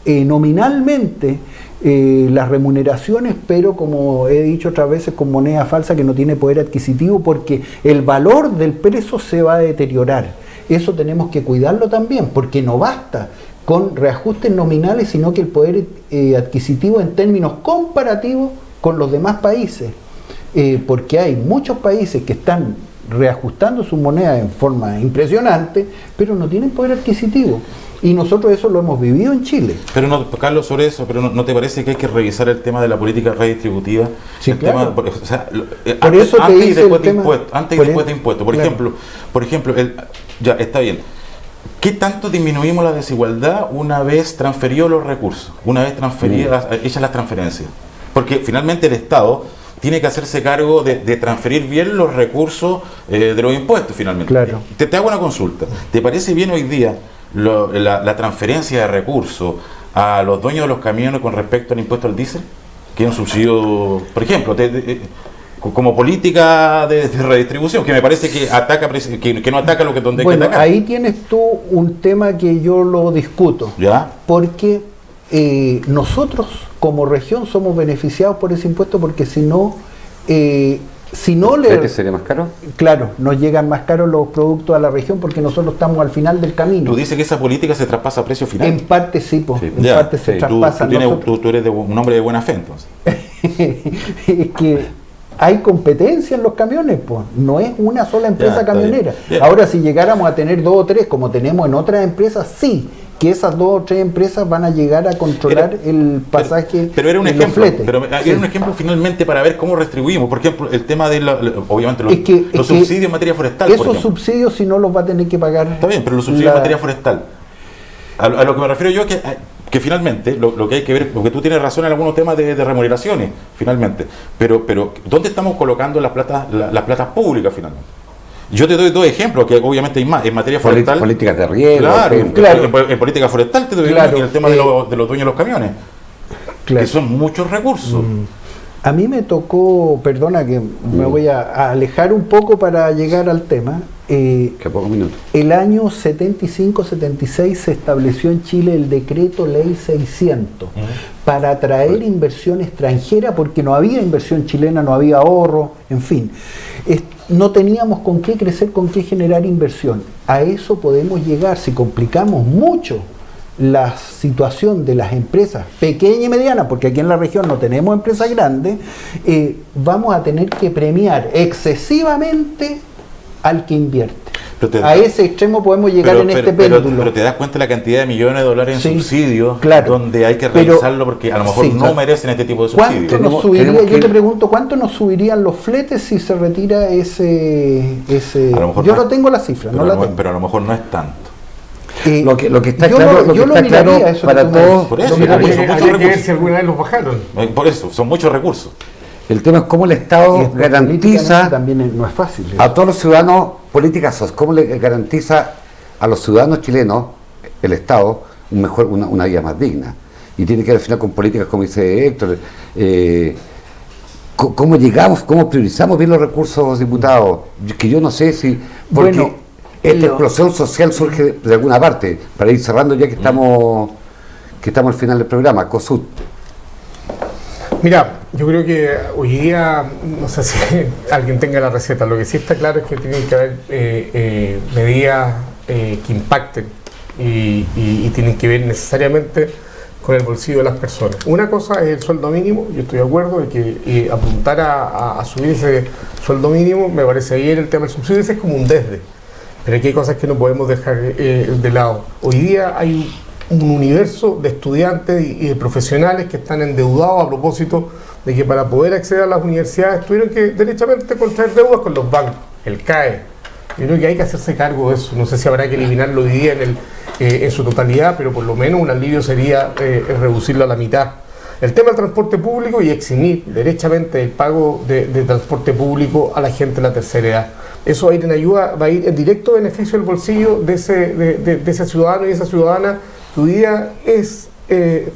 nominalmente las remuneraciones, pero como he dicho otras veces, con moneda falsa que no tiene poder adquisitivo, porque el valor del peso se va a deteriorar. Eso tenemos que cuidarlo también, porque no basta con reajustes nominales, sino que el poder adquisitivo en términos comparativos con los demás países, porque hay muchos países que están reajustando su moneda en forma impresionante, pero no tienen poder adquisitivo. Y nosotros eso lo hemos vivido en Chile. Pero no, Carlos, sobre eso, pero ¿no te parece que hay que revisar el tema de la política redistributiva? Sí, claro. Por antes, eso te dice y después de tema, impuestos. Antes y después de impuestos. Por claro. ejemplo, ya está bien. ¿Qué tanto disminuimos la desigualdad una vez transferidos los recursos? Una vez transferidas, hechas las transferencias. Porque finalmente el Estado tiene que hacerse cargo de transferir bien los recursos de los impuestos finalmente. Claro. Te hago una consulta. ¿Te parece bien hoy día la transferencia de recursos a los dueños de los camiones con respecto al impuesto al diésel? que es un subsidio, por ejemplo, como política de redistribución, que me parece que ataca, que no ataca lo que donde hay que atacar. Ahí tienes tú un tema que yo lo discuto. ¿Ya? Porque nosotros como región somos beneficiados por ese impuesto, porque si no ¿Este sería más caro? Claro, nos llegan más caros los productos a la región porque nosotros estamos al final del camino. ¿Tú dices que esa política se traspasa a precio final? En parte sí, Sí. en parte se traspasa. Tú eres un hombre de buena fe, entonces. Es que hay competencia en los camiones, pues. No es una sola empresa camionera. Bien. Ahora, si llegáramos a tener 2 o 3, como tenemos en otras empresas, sí, que esas 2 o 3 empresas van a llegar a controlar el pasaje. Pero era un los ejemplo. fletes. Pero Sí. era un ejemplo finalmente para ver cómo retribuimos. Por ejemplo, el tema de obviamente los subsidios en materia forestal. Esos subsidios, si no, los va a tener que pagar. Está bien, pero los subsidios en materia forestal. A lo que me refiero yo es que finalmente lo que hay que ver, porque tú tienes razón en algunos temas de remuneraciones, finalmente. Pero ¿dónde estamos colocando las platas públicas finalmente? Yo te doy 2 ejemplos, que obviamente hay más. En materia forestal. Políticas de riego. Claro. En política forestal te doy el tema de los dueños de los camiones. Claro. Que son muchos recursos. A mí me tocó, perdona que me voy a alejar un poco para llegar al tema. Que pocos minutos. El año 75-76 se estableció en Chile el decreto ley 600 para atraer inversión extranjera, porque no había inversión chilena, no había ahorro, en fin. No teníamos con qué crecer, con qué generar inversión. A eso podemos llegar si complicamos mucho la situación de las empresas pequeñas y medianas, porque aquí en la región no tenemos empresas grandes. Vamos a tener que premiar excesivamente al que invierte. A ese extremo podemos llegar en este péndulo. Pero te das cuenta de la cantidad de millones de dólares en subsidios, claro, donde hay que revisarlo porque a lo mejor no merecen este tipo de subsidios. ¿Cuánto nos subiría? Yo te pregunto, ¿cuánto nos subirían los fletes si se retira ese? Yo no tengo la cifra, no la tengo. Pero a lo mejor no es tanto. Lo que está claro, para todos. Por eso, habría que ver si alguna vez los bajaron. Por eso, son muchos recursos. El tema es cómo el Estado garantiza también no es fácil a todos los ciudadanos políticas, cómo le garantiza a los ciudadanos chilenos el Estado una vida más digna. Y tiene que ver al final con políticas, como dice Héctor, cómo llegamos, cómo priorizamos bien los recursos, diputados. Que yo no sé si, porque esta explosión social surge de alguna parte, para ir cerrando ya que estamos al final del programa. COSUD. Mira, yo creo que hoy día, no sé si alguien tenga la receta, lo que sí está claro es que tienen que haber medidas que impacten y tienen que ver necesariamente con el bolsillo de las personas. Una cosa es el sueldo mínimo, yo estoy de acuerdo de que apuntar a subir ese sueldo mínimo me parece bien. El tema del subsidio ese es como un desde, pero aquí hay cosas que no podemos dejar de lado. Hoy día hay un universo de estudiantes y de profesionales que están endeudados a propósito de que para poder acceder a las universidades tuvieron que derechamente contraer deudas con los bancos, el CAE. Yo creo que hay que hacerse cargo de eso. No sé si habrá que eliminarlo hoy día en su totalidad, pero por lo menos un alivio sería reducirlo a la mitad. El tema del transporte público y eximir derechamente el pago de transporte público a la gente de la tercera edad. Eso va a ir en ayuda, va a ir en directo beneficio del bolsillo de ese ciudadano y esa ciudadana que hoy día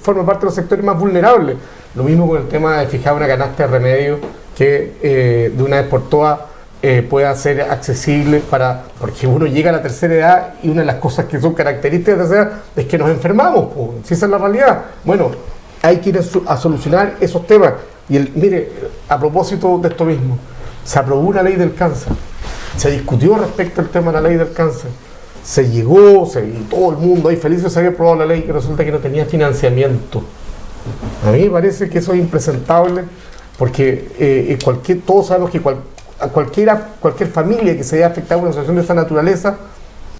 forma parte de los sectores más vulnerables. Lo mismo con el tema de fijar una canasta de remedios que de una vez por todas pueda ser accesible porque uno llega a la tercera edad y una de las cosas que son características de la tercera edad es que nos enfermamos, si esa es la realidad. Bueno, hay que ir a solucionar esos temas. Y mire, a propósito de esto mismo, se aprobó una ley del cáncer, se discutió respecto al tema de la ley del cáncer, se llegó, y todo el mundo ahí feliz de se había aprobado la ley, que resulta que no tenía financiamiento. A mí me parece que eso es impresentable, porque todos sabemos que cualquier familia que se vea afectada por una situación de esta naturaleza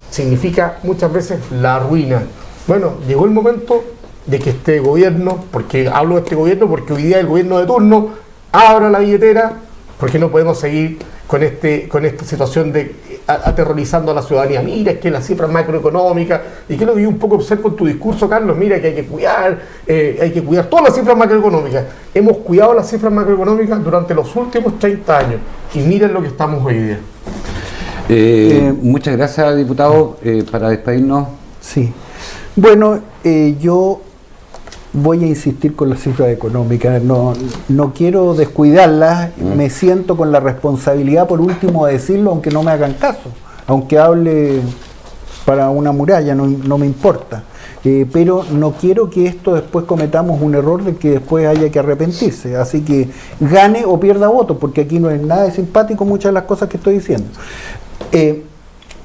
significa muchas veces la ruina. Bueno, llegó el momento de que este gobierno, porque hablo de este gobierno porque hoy día el gobierno de turno abra la billetera, porque no podemos seguir con esta situación de aterrorizando a la ciudadanía. Mira, es que las cifras macroeconómicas, y que lo que yo un poco observo en tu discurso, Carlos, mira que hay que cuidar todas las cifras macroeconómicas. Hemos cuidado las cifras macroeconómicas durante los últimos 30 años, y miren lo que estamos hoy día. Muchas gracias, diputado. Para despedirnos. Sí. Bueno, yo voy a insistir con las cifras económicas, no quiero descuidarlas, me siento con la responsabilidad por último de decirlo, aunque no me hagan caso, aunque hable para una muralla, no me importa. Pero no quiero que esto después cometamos un error de que después haya que arrepentirse, así que gane o pierda votos, porque aquí no es nada de simpático muchas de las cosas que estoy diciendo.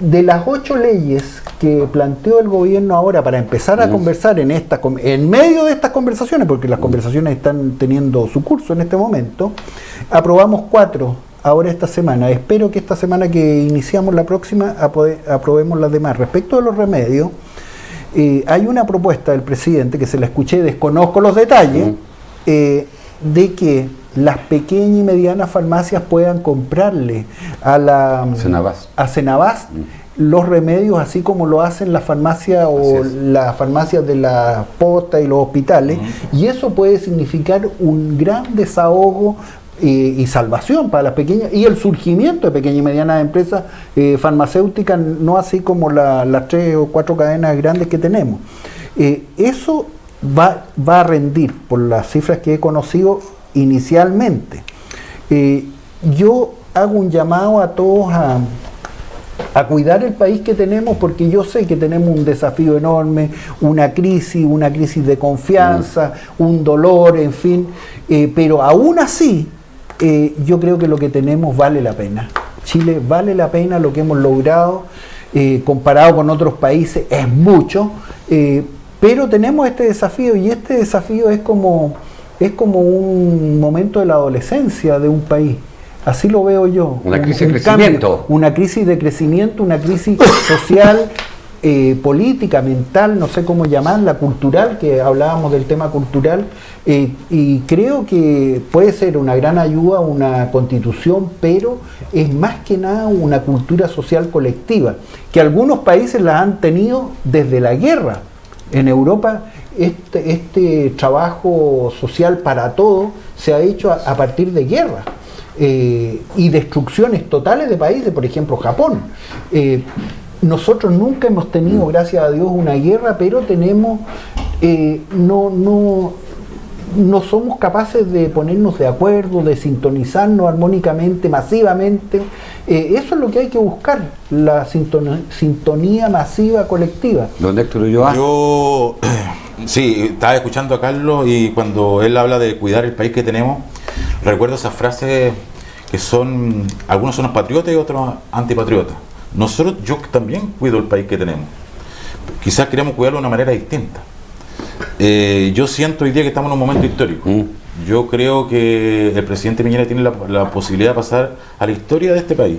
De las 8 leyes que planteó el gobierno ahora para empezar a conversar en medio de estas conversaciones, porque las conversaciones están teniendo su curso en este momento, aprobamos 4 ahora esta semana. Espero que esta semana que iniciamos la próxima aprobemos las demás. Respecto de los remedios, hay una propuesta del presidente que se la escuché, desconozco los detalles, de que las pequeñas y medianas farmacias puedan comprarle a Cenabast los remedios, así como lo hacen las farmacias o las farmacias de la posta y los hospitales, y eso puede significar un gran desahogo y salvación para las pequeñas, y el surgimiento de pequeñas y medianas empresas farmacéuticas, no así como las 3 o 4 cadenas grandes que tenemos. Eso va a rendir, por las cifras que he conocido inicialmente. Yo hago un llamado a todos a cuidar el país que tenemos, porque yo sé que tenemos un desafío enorme, una crisis de confianza, un dolor, en fin, pero aún así yo creo que lo que tenemos vale la pena. Chile vale la pena, lo que hemos logrado comparado con otros países es mucho, pero tenemos este desafío, y este desafío es como un momento de la adolescencia de un país. Así lo veo yo. Una crisis de crecimiento. Una crisis de crecimiento, una crisis social, política, mental, no sé cómo llamarla, cultural, que hablábamos del tema cultural, y creo que puede ser una gran ayuda una constitución, pero es más que nada una cultura social colectiva, que algunos países la han tenido desde la guerra. En Europa este trabajo social para todos se ha hecho a partir de guerra. Y destrucciones totales de países, por ejemplo Japón. Nosotros nunca hemos tenido, gracias a Dios, una guerra, pero tenemos no somos capaces de ponernos de acuerdo, de sintonizarnos armónicamente, masivamente. Eso es lo que hay que buscar, la sintonía masiva colectiva. ¿Dónde Héctor Ulloa? Yo sí, estaba escuchando a Carlos, y cuando él habla de cuidar el país que tenemos, recuerdo esas frases que son, algunos son patriotas y otros antipatriotas. Yo también cuido el país que tenemos. Quizás queremos cuidarlo de una manera distinta. Yo siento hoy día que estamos en un momento histórico. Yo creo que el presidente Piñera tiene la posibilidad de pasar a la historia de este país.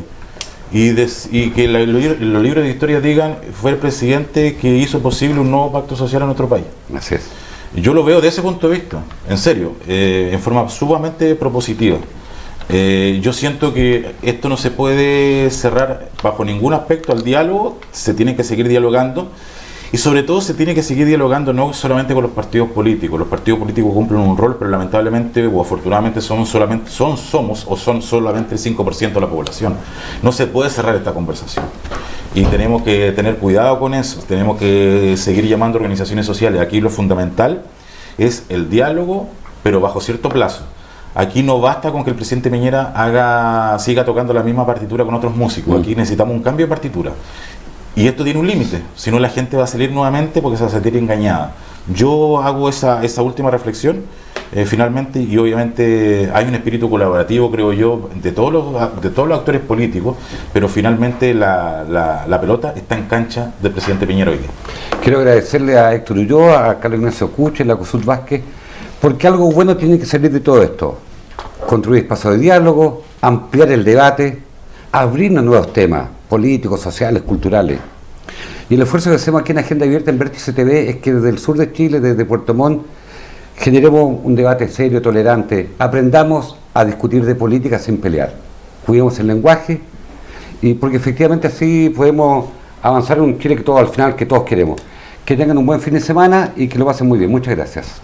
Y que los libros de historia digan, fue el presidente que hizo posible un nuevo pacto social en nuestro país. Así es. Yo lo veo de ese punto de vista, en serio, en forma sumamente propositiva. Yo siento que esto no se puede cerrar bajo ningún aspecto al diálogo, se tiene que seguir dialogando, y sobre todo se tiene que seguir dialogando no solamente con los partidos políticos. Los partidos políticos cumplen un rol, pero lamentablemente o afortunadamente son solamente el 5% de la población. No se puede cerrar esta conversación. Y tenemos que tener cuidado con eso, tenemos que seguir llamando a organizaciones sociales. Aquí lo fundamental es el diálogo, pero bajo cierto plazo. Aquí no basta con que el presidente Piñera siga tocando la misma partitura con otros músicos. Aquí necesitamos un cambio de partitura. Y esto tiene un límite, si no la gente va a salir nuevamente porque se va a sentir engañada. Yo hago esa última reflexión, finalmente, y obviamente hay un espíritu colaborativo, creo yo, de todos los actores políticos, pero finalmente la pelota está en cancha del presidente Piñera hoy día. Quiero agradecerle a Héctor Ulloa, a Carlos Ignacio Cuche, a la Cosut Vázquez, porque algo bueno tiene que salir de todo esto. Construir espacios de diálogo, ampliar el debate, abrirnos nuevos temas políticos, sociales, culturales. Y el esfuerzo que hacemos aquí en Agenda Abierta en Vértice TV es que desde el sur de Chile, desde Puerto Montt, generemos un debate serio, tolerante, aprendamos a discutir de política sin pelear, cuidemos el lenguaje, y porque efectivamente así podemos avanzar en un Chile que todos al final que todos queremos. Que tengan un buen fin de semana y que lo pasen muy bien. Muchas gracias.